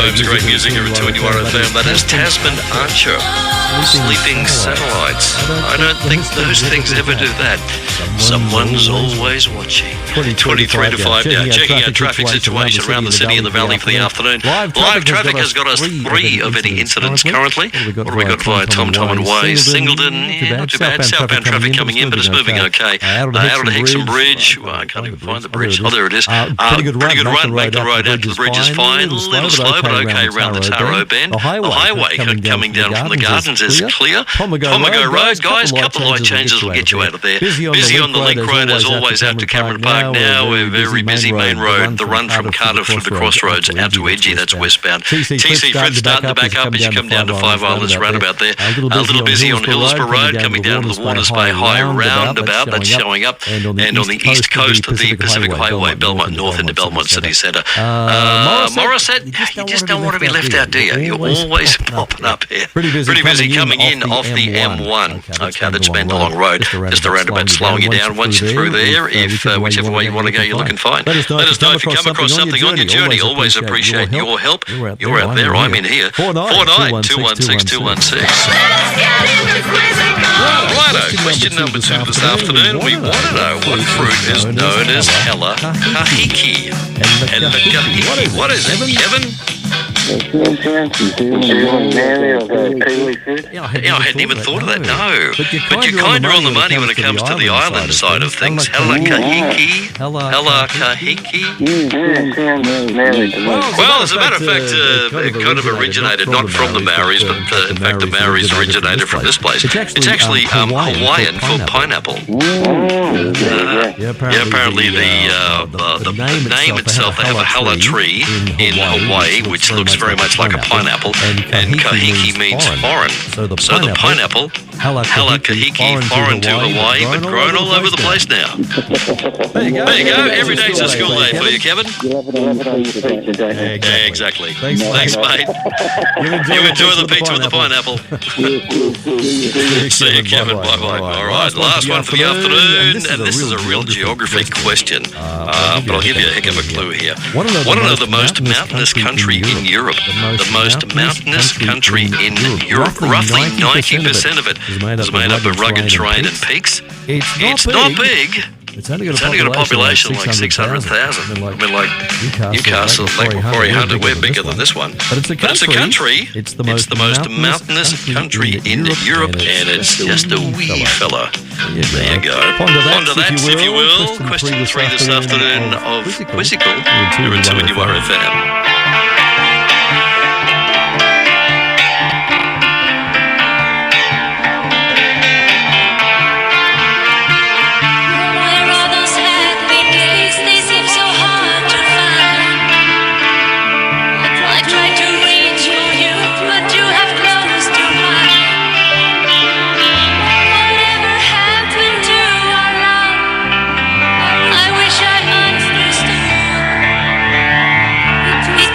homes, great music here at 2NURFM. That is Tasman Archer, Sleeping Satellites. I don't think those things ever do that. Someone's always watching. 23 to 5 now. Checking out traffic situation around the city and the valley for the afternoon. Live traffic has got us 3 of any incidents currently. What have we got via TomTom and Waze? Singleton, not too bad. Southbound traffic coming in, but it's moving okay. Out to Hexham Bridge. I can't even find the bridge. Oh, there it is. Pretty good run. Make the road out to the bridge is fine. A little slow, but okay around the Taro Bend. The highway coming down from the Gardens is clear. Pomago Road, guys, couple of light changes will get you out of there. Busy on the Link Road as always out to Cameron Park now. We're very busy. Main road, the run from Cardiff to the Crossroads out to Edgy, that's westbound. TC Fred starting to back up as you come down to Five Islands roundabout there. A little busy on Hillsborough Road coming down to the Waters Bay High roundabout, that's showing up. And on the east coast of the Pacific Highway, Belmont North into Belmont City Centre. Morisset, you just don't want to be left out, do you? You're always popping up here. Pretty busy coming in off the M1. Okay, that's Bendalong Road. Just a roundabout slowing you down once you're through there. If whichever way you want to go, you're looking fine. Let us know if you come across something on your journey. Always appreciate your help. You're out there, I'm in here. 49216216. Righto, question number 2 this afternoon. We want to know what fruit is known as Hella Kahiki. Hella Kahiki. What is it, Kevin? I hadn't even thought of that, no. But you're kind of on the money when it comes to the island side of things. Hella Kahiki. Hella Kahiki. Well, as a matter of fact, it kind of originated not from the Maoris, but in fact the Maoris originated from this place. It's actually Hawaiian for pineapple. Apparently the name itself, they have a hala tree in Hawaii, which looks very much like a pineapple, and kahiki means foreign. So the pineapple, Hella Kahiki, foreign to Hawaii, but grown all over the place now. There you go. Every day's a school day for you, Kevin. Yeah, exactly. Thanks, mate. You enjoy the pizza with the pineapple. See you, Kevin. Bye-bye. All right, last one for the afternoon, and this is a real geography question, but I'll give you a heck of a clue here. Want to know the most mountainous country in Europe? The most mountainous country in Europe. Roughly 90% of it is made up of rugged terrain and peaks. It's not big. It's only got a population like 600,000. I mean, like Newcastle, Lake Macquarie Hunter, we're bigger than this one. But it's a country. It's the most mountainous country in Europe, and it's just a wee fella. There you go. Ponder that, if you will. Question 3 this afternoon of Quizzical. You're at 2NURFM. It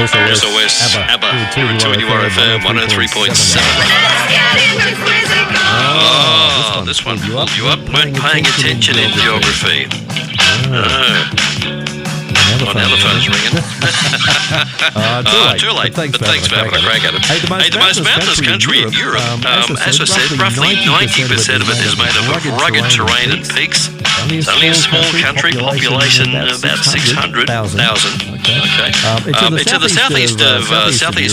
SOS, ABBA, here at 2NURFM 103.7. Oh, this one pulled you up. Weren't paying attention in geography. Oh, now the phone's ringing. Too late. But thanks for having a crack at it. Hey, the most mountainous country in Europe, as I said, roughly 90% of it is made up of rugged terrain and peaks. It's only a small country, population about 600,000. Okay. It's to the southeast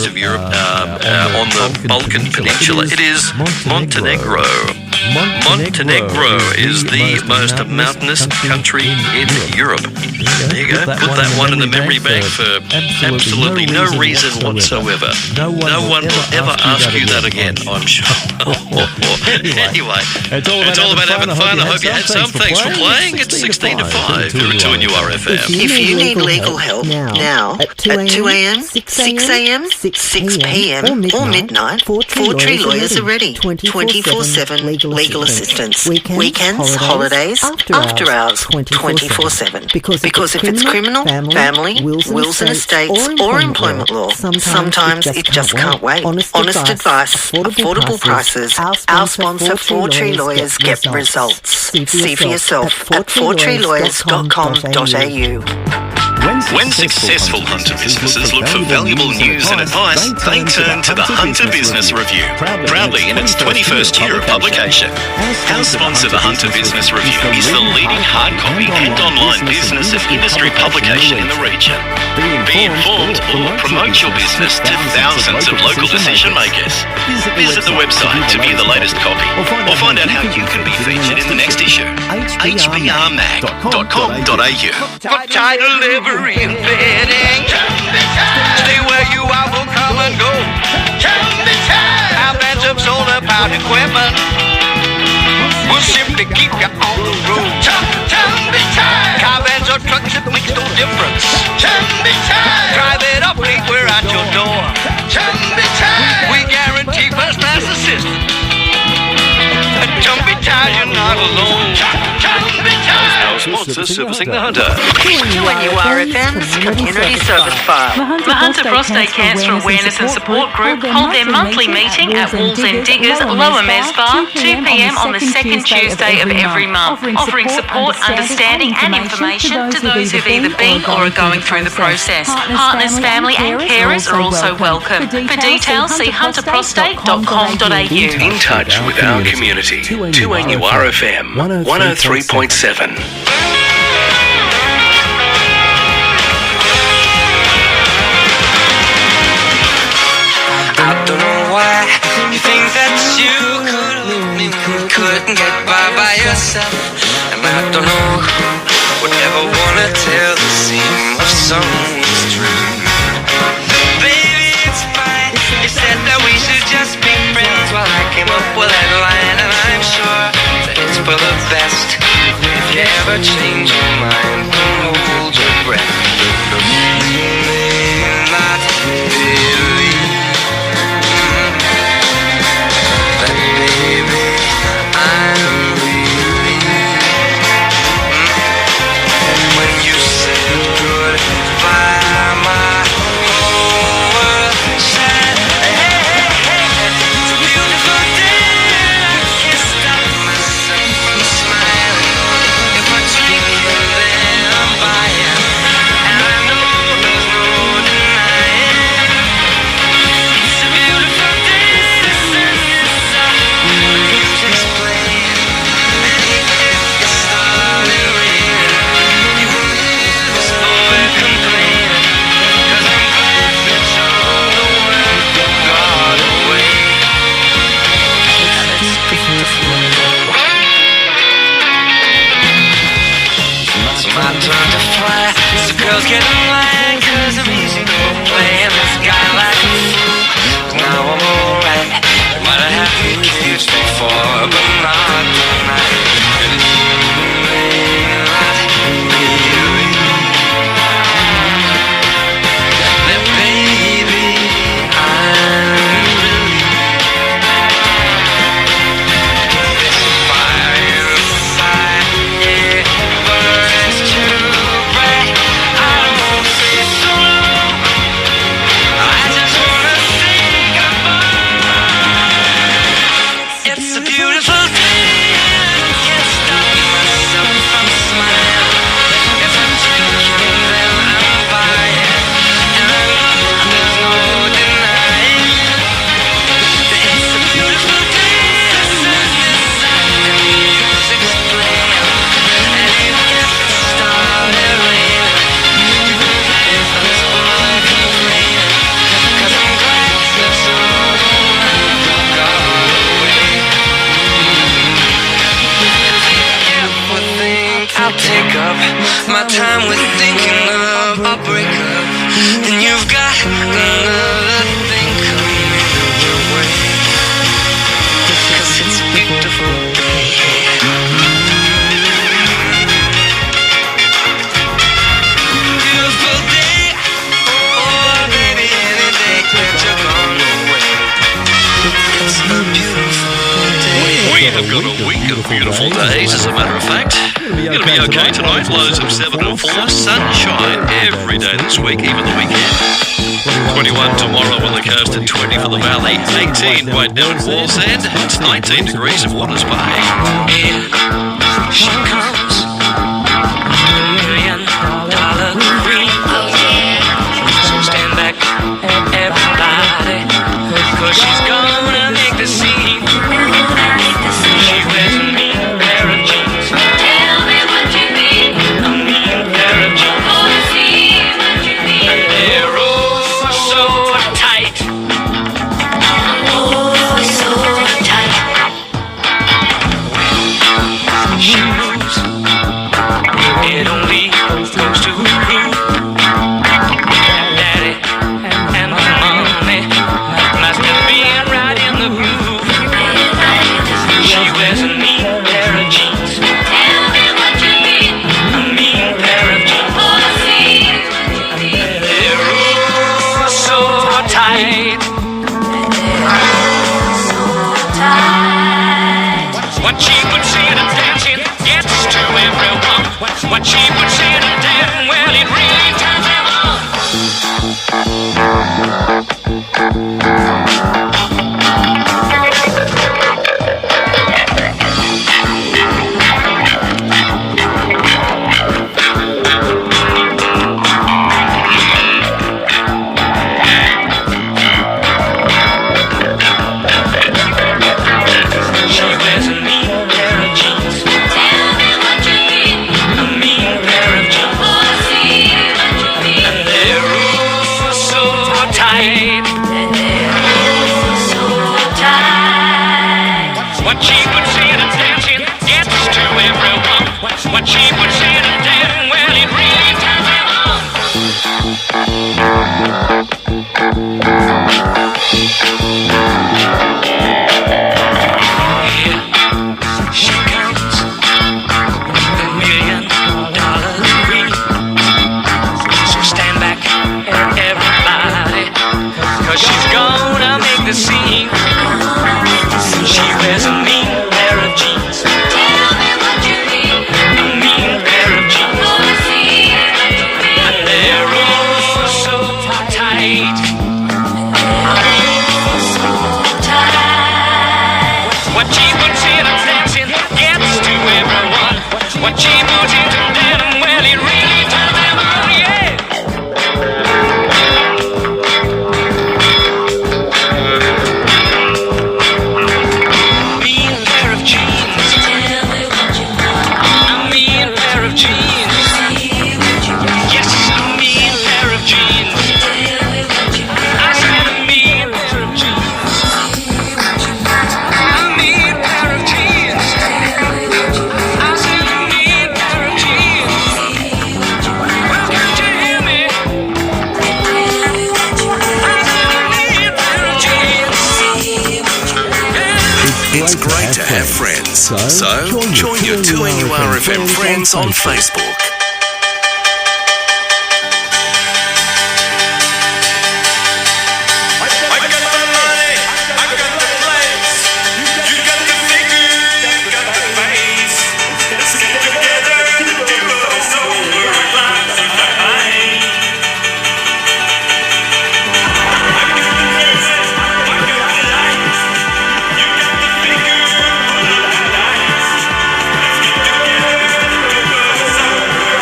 of Europe, on the Balkan Peninsula. It is Montenegro. Montenegro is the most mountainous country in Europe. There you go. Put that one in the memory bank for absolutely no reason whatsoever. No one will ever ask you that again, I'm sure. Anyway, it's all about having fun. I hope you had some. Thanks for playing. It's 16 to 5 here at 2NURFM. If you need legal help now at 2 a.m., 6 a.m., 6 p.m. or midnight, Four Tree Lawyers are ready. 24/7 legal assistance. Weekends, holidays, after hours, 24/7. Because if it's criminal, family, wills and estates, or employment law, sometimes it just can't wait. Honest advice, affordable prices. Our sponsor, 4 Tree Lawyers, get results. See for yourself at 4treelawyers.com.au. When successful hunter businesses look for valuable news and advice, they turn to the Hunter Business Review, proudly in its 21st year of publication. Our sponsor, the Hunter Business Review, is the leading hard copy and online business and industry publication in the region. Be informed or promote your business to thousands of local decision makers. Visit the website to view the latest copy or find out how you can be featured in the next issue. hbrmag.com.au. For title delivery and fitting, stay where you are, will come and go. Our vans of solar powered equipment will simply keep you on the road. Car vans or trucks, it makes no difference. Drive it up, leave, we're at your door. We guarantee first class assistance. At Jumpy Tire, you're not alone. Our sponsor, servicing the Hunter. 2NURFM's Community Service File. The Hunter Prostate Cancer Awareness and Support Group hold their monthly meeting at Walls and Diggers, Lower Mesbar, 2 p.m. on the second Tuesday of every month, offering support, understanding and information to those who've either been or are going through the process. Partners, family and carers are also welcome. For details, see hunterprostate.com.au. In touch with our community. 2NURFM 103.7. I don't know why you think that you couldn't get by yourself. And I don't know who would ever wanna tell the seam of someone's dream. Baby, it's fine. You said that we should just be friends. Well, I came up with that line, and I'm sure that it's for the best. If you ever change your mind, don't hold your breath. You may not believe that, baby, I'm relieved. When you said goodbye, my whole world shined. Hey, it's a beautiful day. I can't stop myself from smiling. If I drink you, then I'm buying. And I know there's no denying. It's a beautiful day. The sun is up. It's just playing. And if it started raining, you won't hear this boy complaining. 'Cause I'm glad that you're the one who got away. Let's beat the floor. It's my turn to fly. So girls get in line, 'cause I'm easy for playing this guy like a fool. 'Cause now I'm alright. Might have had me caged before, but not tonight. And it's may not be that, baby, I'm relieved. This fire inside, yeah, burns too bright. I don't my time with thinking of a breakup, then you've got another thing coming your way. 'Cause it's a beautiful day. Beautiful day. Oh baby, any day that you're gone away. It's a beautiful day. We have got a week of beautiful days, as a matter of fact. It'll be okay tonight. Lows of 7 and 4. Sunshine every day this week, even the weekend. 21 tomorrow on the coast and 20 for the valley. 18 right now in Wallsend. It's 19 degrees in Waters Bay. Here she comes, $1 million queen. So stand back, everybody, 'cause she's gonna make the scene. She wears a mean pair of jeans. Tell me what you mean. A mean pair of jeans. Oh, see what you mean. And they're oh so tight. Oh, so tight. She moves. It only goes to who? Daddy and mommy must have been right in the groove. She wears a mean pair of jeans. Tell me what you mean. A mean pair of jeans. Oh, see what you mean. They're oh so tight. What she would say to dancing gets to everyone. What she would say to dancing, well, it really turns them on. She wears a mean pair of jeans. Tell me what you mean. A mean pair of jeans. Oh, see what you mean. And they're oh so tight. So tight. What she would say to dancing gets to everyone. What she would say to dancing, well, it really turns them on. Here she comes, $1 million queen. So stand back, everybody, 'cause she's gonna make the scene. She wears a mean pair of jeans. Tell me what you mean. A mean pair of jeans. Oh, see what you mean. And they're oh so tight. So tight. What she puts in a dancing gets to everyone. What she puts into dancing, well, it really turns them on, yeah. Mean pair of jeans. Tell me what you want. A mean pair of jeans. Yes, a mean pair of jeans. Tell me what you want. I said a mean pair of jeans. A mean pair of jeans. I said a mean pair of jeans. Well, can't you hear me? I said a mean pair of jeans. It's great to have friends. So join your 2NURFM friends on Facebook. I got the money, I got the place. You got the figure, you got the face. Let's get together and do us over life tonight. I got the face, I got the lights. You got the figure, full of lights. Let's get together and do us over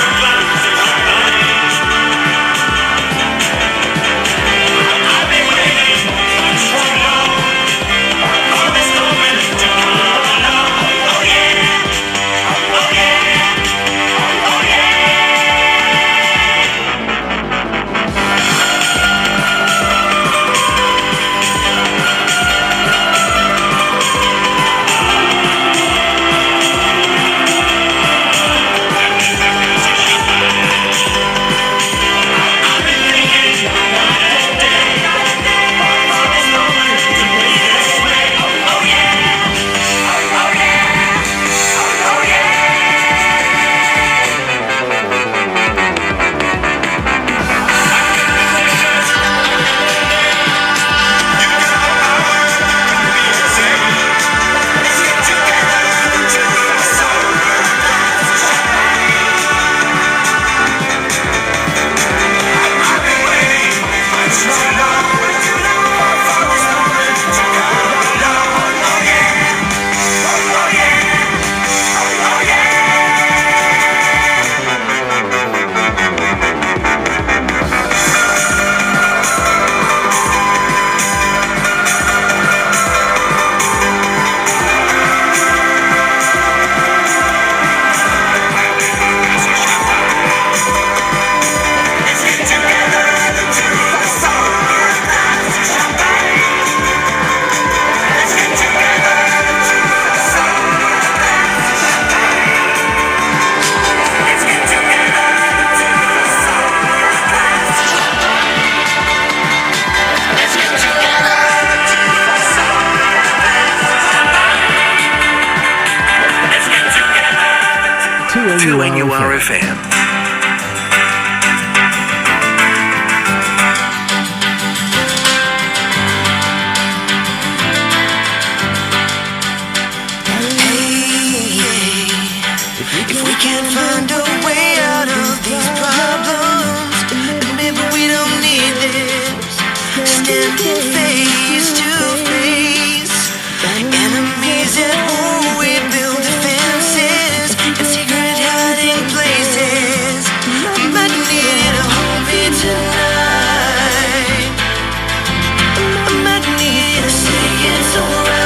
2NURFM. If we can't find a way out of these problems, then maybe we don't need this. Standing face to face, enemies at home, we build defenses and secret hiding places. I might need a homie tonight. I might need to say it's alright.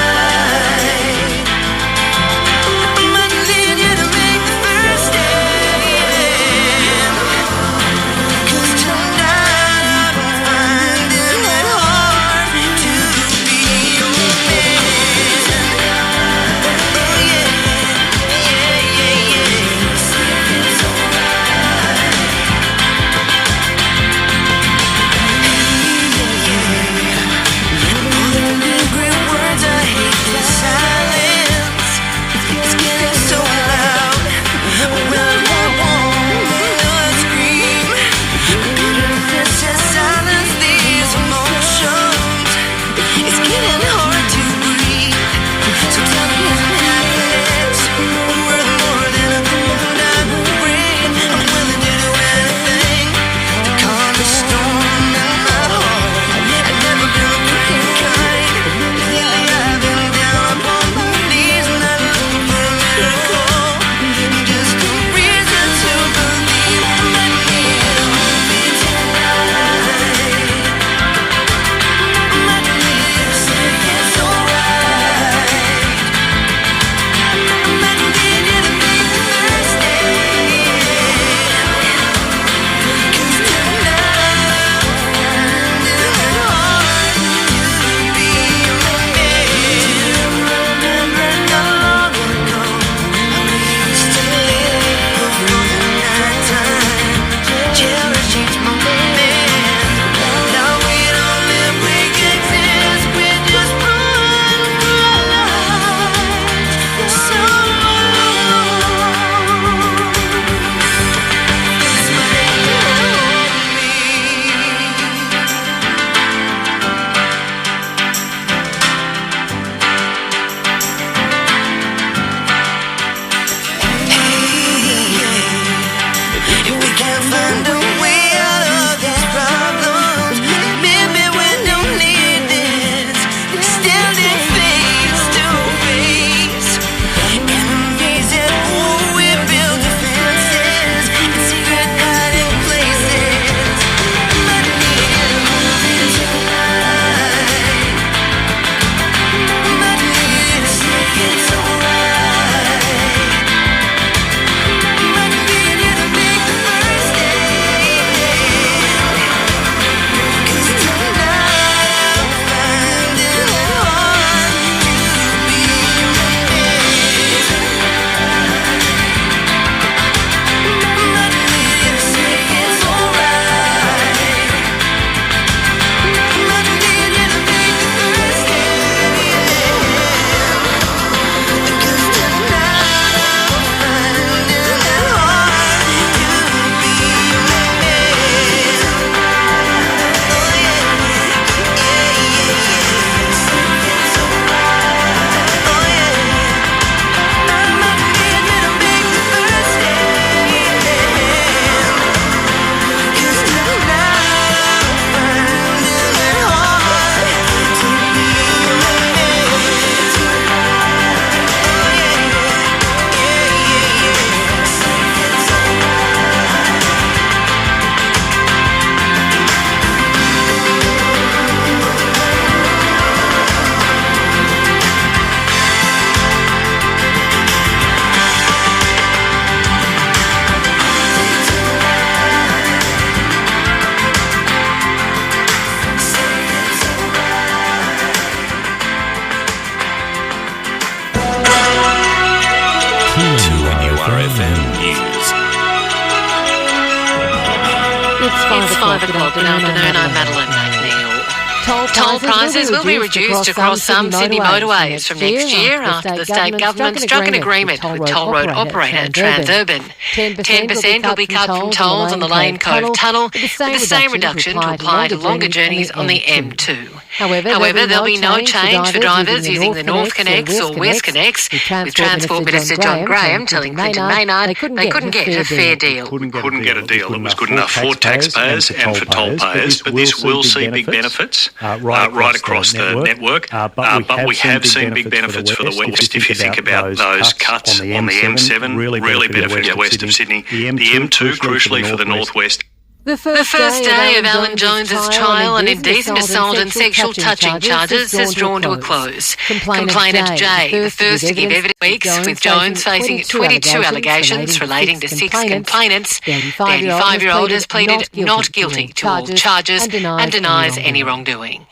It's 5 o'clock. Good afternoon. I'm Madeline McNeil. Toll prices will be reduced across some Sydney motorways from next year after the state government struck an agreement with toll road operator Transurban. 10% will be cut from tolls on the Lane Cove Tunnel, with the same reduction to apply to longer journeys on the M2. However, there'll be no change for drivers using the North Connects or West Connects, with Transport Minister John Graham telling Clinton Maynard they couldn't get a fair deal. Couldn't get a deal that was good enough for taxpayers and for toll payers, but this will see big benefits right across the network. But we have seen big benefits for the West. If you think about those cuts on the M7, really benefiting the west of Sydney. The M2, crucially for the northwest. The first day of Alan Jones's trial on indecent assault and sexual touching charges has drawn to a close. Complainant Jay, the first to give evidence weeks, with Jones facing 22 allegations relating to 6 complainants. The 85-year-old has pleaded not guilty to all charges and denies any wrongdoing.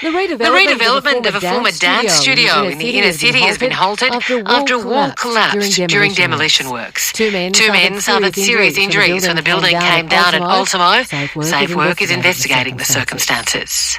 The redevelopment of a former dance studio in the inner city has been halted after a wall collapsed during demolition works. Two men suffered serious injuries when the building came down at Ultimo. Safe Work is investigating the circumstances.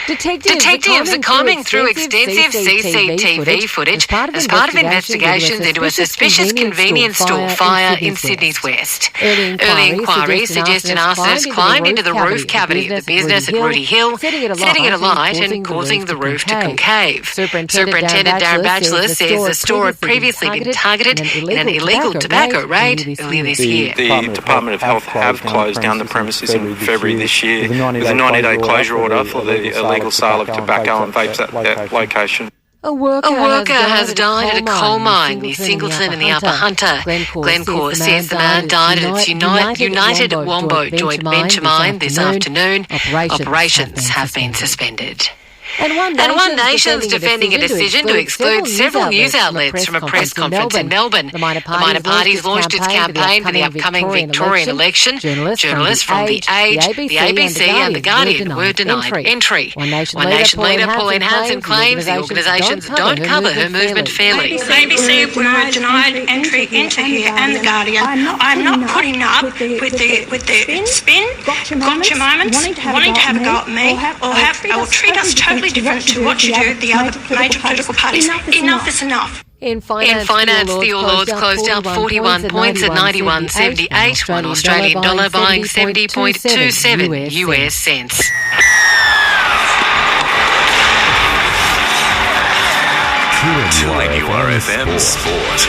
Detectives are combing through extensive CCTV footage as part of investigations into a suspicious convenience store fire in Sydney's west. Early inquiries suggest an arsonist climbed into the roof cavity of the business at Rooty Hill, setting it alight and causing the roof to concave. Superintendent Darren Batchelor says the store had previously been targeted in an illegal tobacco raid earlier this year. The Department of Health have closed down the premises in February this year with a 90-day closure order for the illegal sale of tobacco and vapes at that location. A worker has died at a coal mine near Singleton in the Upper Hunter. Glencore says the man died at its United Wombo joint venture mine this afternoon. Operations have been suspended. And One Nation's defending a decision to exclude several news outlets from a press conference in Melbourne. The minor party's launched its campaign for the upcoming Victorian election. Journalists from The Age, the ABC and The Guardian were denied entry. One Nation leader Pauline Hanson claims the organisations don't cover her movement fairly. ABC were denied entry into here and The Guardian. I'm not putting up with the spin, gotcha moments, wanting to have a go at me or treat us totally different to what you do the other major political parties. Enough is enough. In finance, the All Lords closed out 41 points at 91.78, one Australian dollar buying 70.27 US cents. 2NURFM Sport.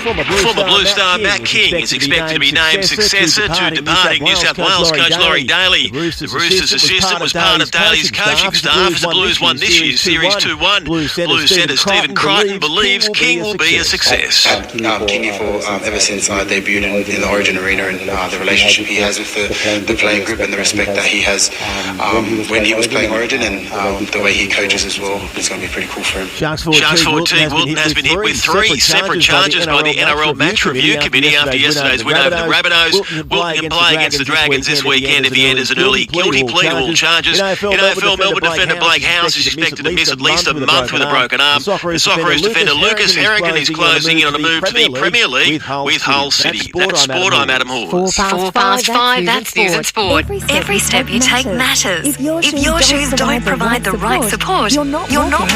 Former Blue Star Matt King is expected to be named successor to departing New South Wales coach Laurie Daly. The Roosters' assistant was part of Daly's coaching staff as the Blues won this year's Series 2-1. Blues centre Stephen Crichton believes King will be a success. King for ever since I debuted in the Origin Arena, and the relationship he has with the playing group and the respect that he has when he was playing Origin, and the way he coaches as well, it's going to be pretty cool for him. Sharks forward Teague Wilton has been hit with 3 separate charges by the NRL Match Review Committee after yesterday's win over the Rabbitohs. Wilton can play against the Dragons this weekend if he enters an early guilty plea to all charges. In AFL, Melbourne defender Blake House is expected to miss at least a month with a broken arm. The Socceroos defender Lucas Harrigan is closing in on a move to the Premier League with Hull City. That's Sport, I'm Adam Hawes. 5, that's News and Sport. Every step you take matters. If your shoes don't provide the right support, you're not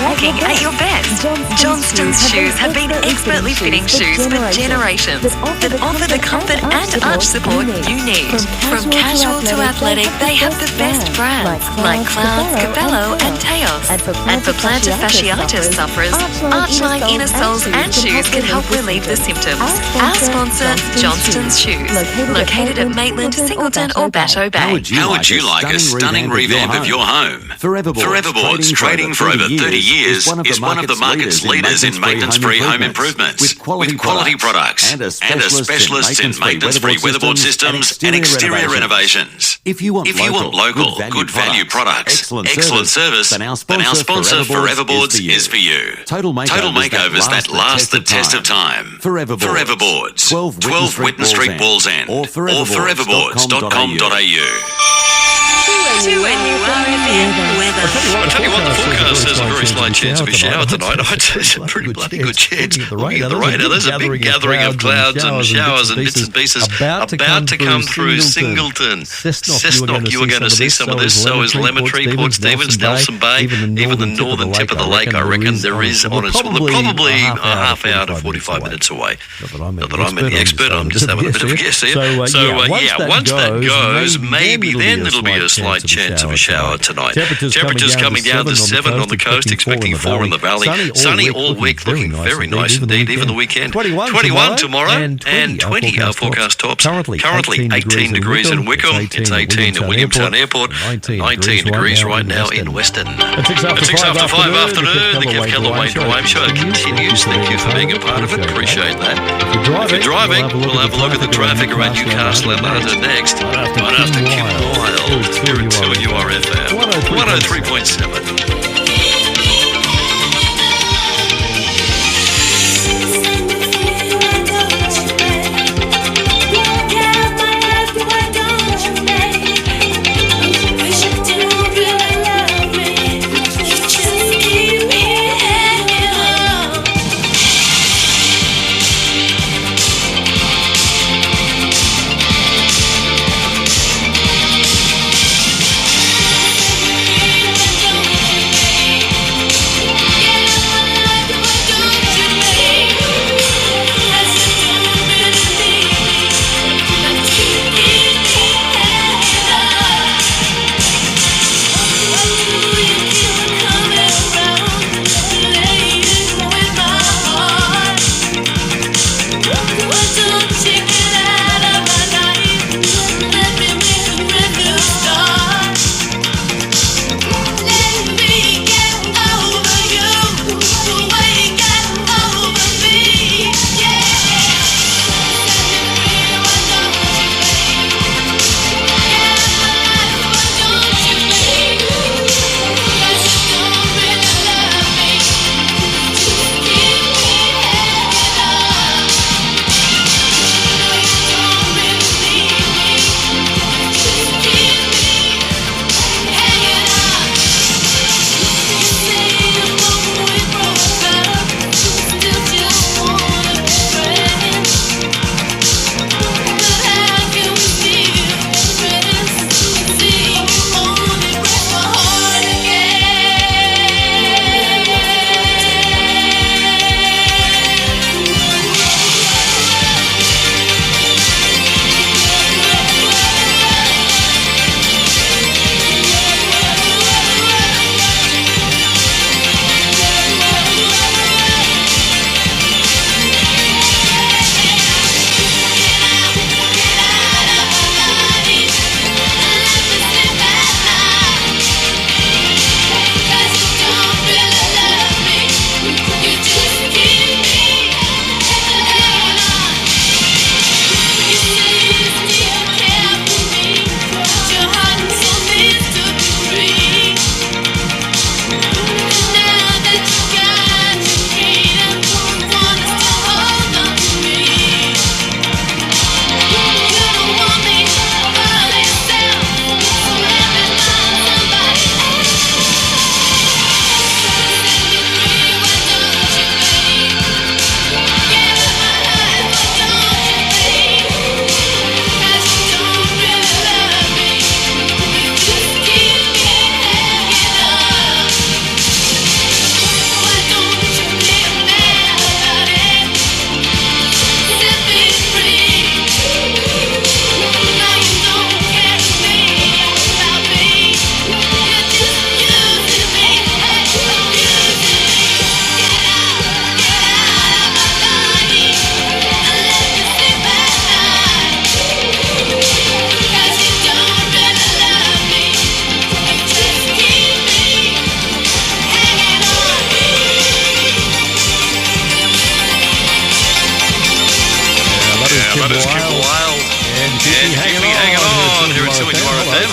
walking at your best. Johnston's shoes have been expertly fitting shoes for generations that offer the comfort and arch support you need. From casual to athletic, they have the best brands like Clouds, Capello and Teos. And for plantar fasciitis sufferers, Archline inner soles and shoes can help relieve the symptoms. Our sponsor, Johnston's Shoes, located at Maitland, Singleton or Batteau Bay. How would you like a stunning revamp of your home? Foreverboards, trading for over 30 years, is one of the market's leaders in maintenance-free home improvements. With quality products and a specialist in maintenance-free weatherboard systems and exterior renovations. If you want local, good value products, excellent service, then our sponsor Foreverboards is for you. Total makeovers that last the test of time. Foreverboards, 12 Whitten Street, Wallsend, or foreverboards.com.au. 2NURFM weather. I'll tell you what, the forecast forecast says a very slight chance of a shower tonight. It's a pretty bloody good chance. Looking at the radar, there's a big gathering of clouds and showers and bits and pieces about to come through Singleton. Cessnock, you are going to see some of this. So is Lemaitre, Port Stephens, Nelson Bay, even the northern tip of the lake, I reckon there is on its probably a half hour to 45 minutes away. Not that I'm any expert, I'm just having a bit of a guess here. Once that goes, maybe then it'll be a slight chance of a shower tonight. Temperatures coming down to 7 on the coast, expecting 4 in the valley. Sunny all week, looking very nice indeed, even the weekend. 21 tomorrow and 20 our forecast tops. Currently 18 degrees in Wickham, it's 18 at Williamstown Airport, 19 degrees right now in Weston. At 6 after 5 afternoon, the Kev Kellaway Drive Show continues. Thank you for being a part of it, appreciate that. If you're driving, we'll have a look at the traffic around Newcastle and London next. Right after Kim Wilde, here at 2NURFM 103.7.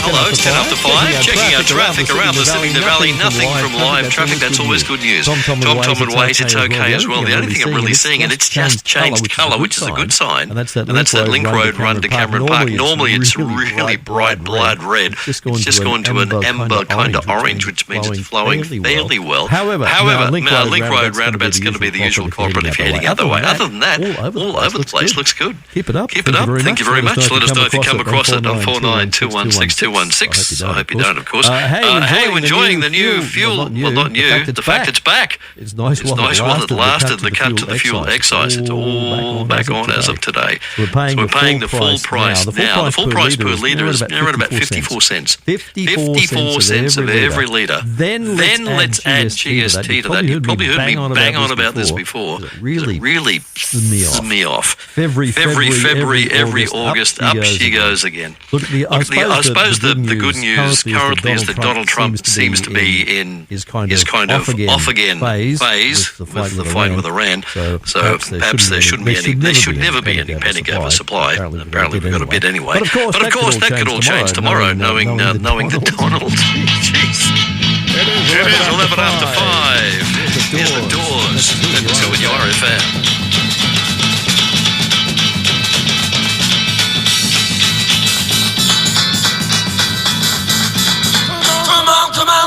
Hello, it's 10 after 5. Checking out traffic around the Sydney Valley. Nothing from live traffic. That's always good news. Tom and Waze, it's okay as well. The only thing I'm really seeing, and it's just changed colour, which is a good sign. And that's that Link Road run to Cameron Park. Normally it's really bright blood red. It's just gone to an amber kind of orange, which means it's flowing fairly well. However, Link Road roundabout's going to be the usual culprit if you're heading other way. Other than that, all over the place. Looks good. Keep it up. Thank you very much. Let us know if you come across it on 49216216. I hope you don't, of course. Hey, enjoying the new fuel. Well, not new. The fact it's back. It's nice while it lasted the cut to the fuel excise. It's all back on as of today. So we're paying the full price now. The full price per litre is now at about 54 cents. 54 cents of every litre. Then let's add GST to that. You've probably heard me bang on about this before. It really pisses me off. February, every August, up she goes again. Look, I suppose the good news currently is that Donald Trump seems to be in his kind of off again phase with the fight with Iran. So perhaps there shouldn't be any. There should never be any panic over supply. Apparently we've got a bit anyway. But of course that could all change tomorrow, knowing that Donald. Jeez. It is 11 after 5. Here's the Doors at 2NURFM.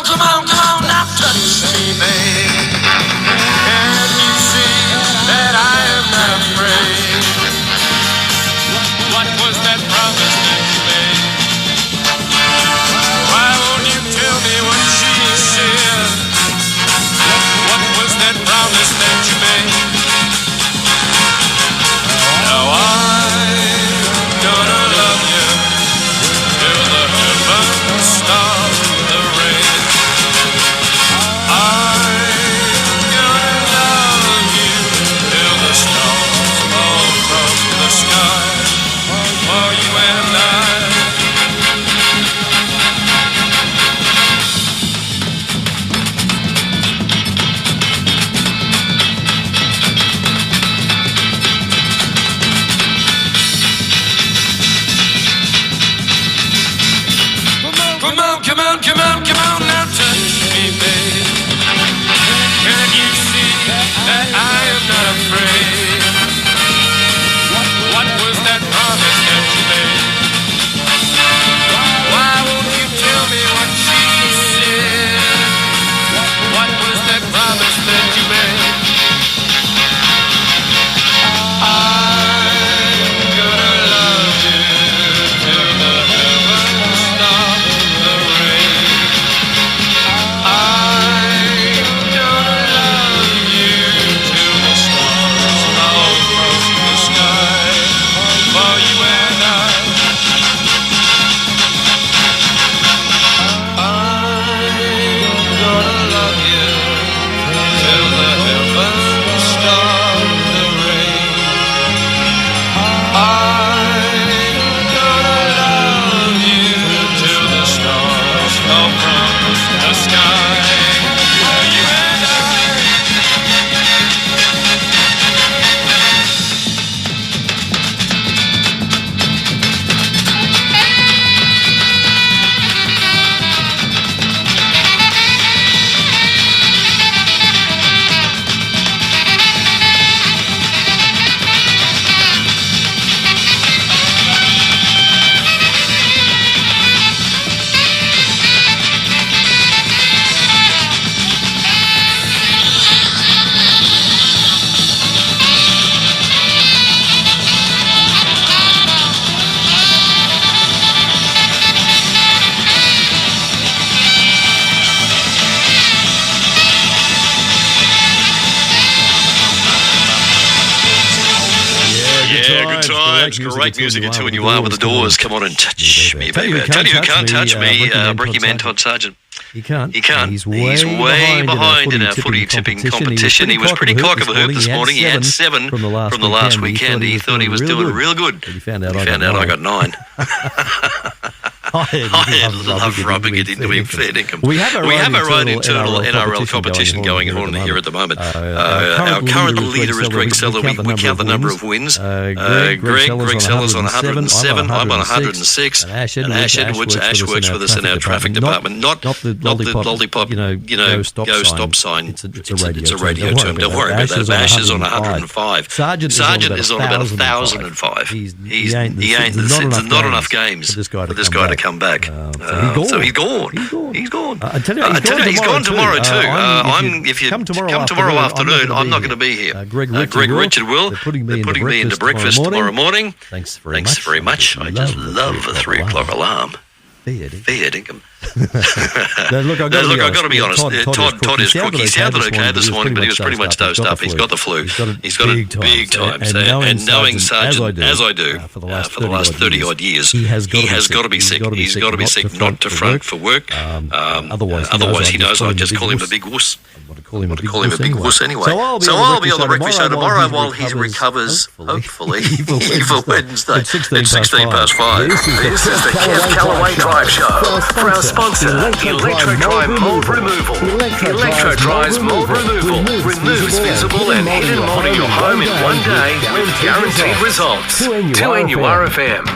Come on, now touch me, babe. Can you see that I am not afraid? What was that promise that you made? Why won't you tell me what she said? What was that promise that you made? Now I'm gonna love you till the heavens stop the rain. Come on, now touch me, babe. Can you see that I am not afraid? What was that promise that you made? Why won't you tell me what she said? What was that promise that you made? I'm gonna love you till the heavens stop the rain. Great music at 2NUR with the Doors. Come on and touch me, baby. Tell you who can't touch me, Bricky Man Todd Sargent. He can't. He's way behind in our footy tipping competition. He was pretty cock of the hoop this morning. He had 7 from the last weekend. He thought he was doing real good. He found out I got 9. I love rubbing it into him, fair dinkum. We have our own internal NRL competition going on here at the moment. Our current leader is Greg Seller. We count the number of wins. Greg Seller's on 107. I'm on 106. And Ash Edwards works with us in our traffic department. Not the lollipop, go stop sign. It's a radio term. Don't worry about that. Ash is on 105. Sergeant is on about 1,005. There's not enough games for this guy to come back. So he's gone. He's gone. I tell you, he's gone tomorrow too. If you come tomorrow afternoon, I'm not going to be here. Greg Richard will. They're putting me into breakfast tomorrow morning. Thanks very much. I just love a 3 o'clock alarm. Fair dinkum. Look, I've got to be honest. Todd is crook. He sounded okay this morning, but he was pretty much dosed up. He's got the flu. He's got it big time. And knowing Sergeant, as I do, for the last 30 odd years, he has got to be sick. He's got to be sick not to front for work. Otherwise, he knows I just call him a big wuss. I want to call him a big wuss anyway. So I'll be on the breakfast show tomorrow while he recovers, hopefully, for Wednesday. It's 5:16. This is the Kev Kellaway Drive Show. For our sponsor, Electro-Dry Mold Removal. Electro-Dry's Mold Removal removes visible and hidden mold in your home in one day with guaranteed results. 2NURFM.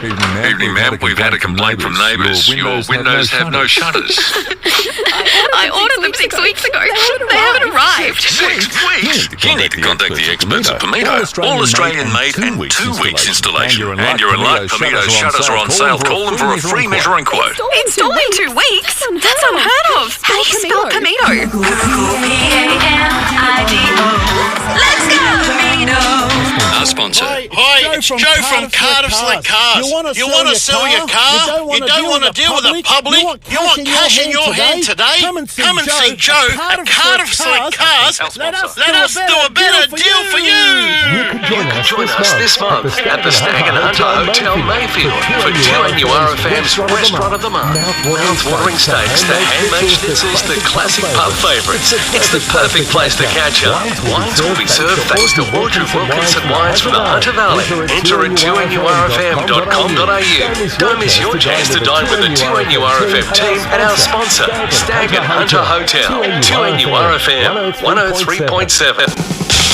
Evening, ma'am. We've had a complaint from neighbours. Your windows have no shutters. I ordered them 6 weeks ago. They haven't arrived. 6 weeks? You need to contact the experts at Pomito. All Australian made and 2 weeks installation. And you're in luck. Pomito's shutters are on sale. Call them for a free measuring quote. Install in 2 weeks? That's unheard of. How do you spell Pomito? Pomito. Let's go, Pomito. Our sponsor. Hi, it's Joe from Cardiff Select Cars. You want to sell your car? You don't want to deal with the public? You want cash in your hand today? Come and see Joe at Cardiff Select Cars. Let us do a better deal for you. You can join us this month at the Stag and Hunter Hotel Mayfield for 2NURFM's Restaurant of the Month. Mouth-watering steaks, the handmade schnitzels, the classic pub favourites. It's the perfect place to catch up. Wines will be served thanks to Wardrobe Wilkinson Wines from the Hunter Valley. Enter at 2NURFM.com.au. Don't miss your chance to dine with the 2NURFM team at our sponsor, Stag and Hunter Hotel. 2NURFM 103.7.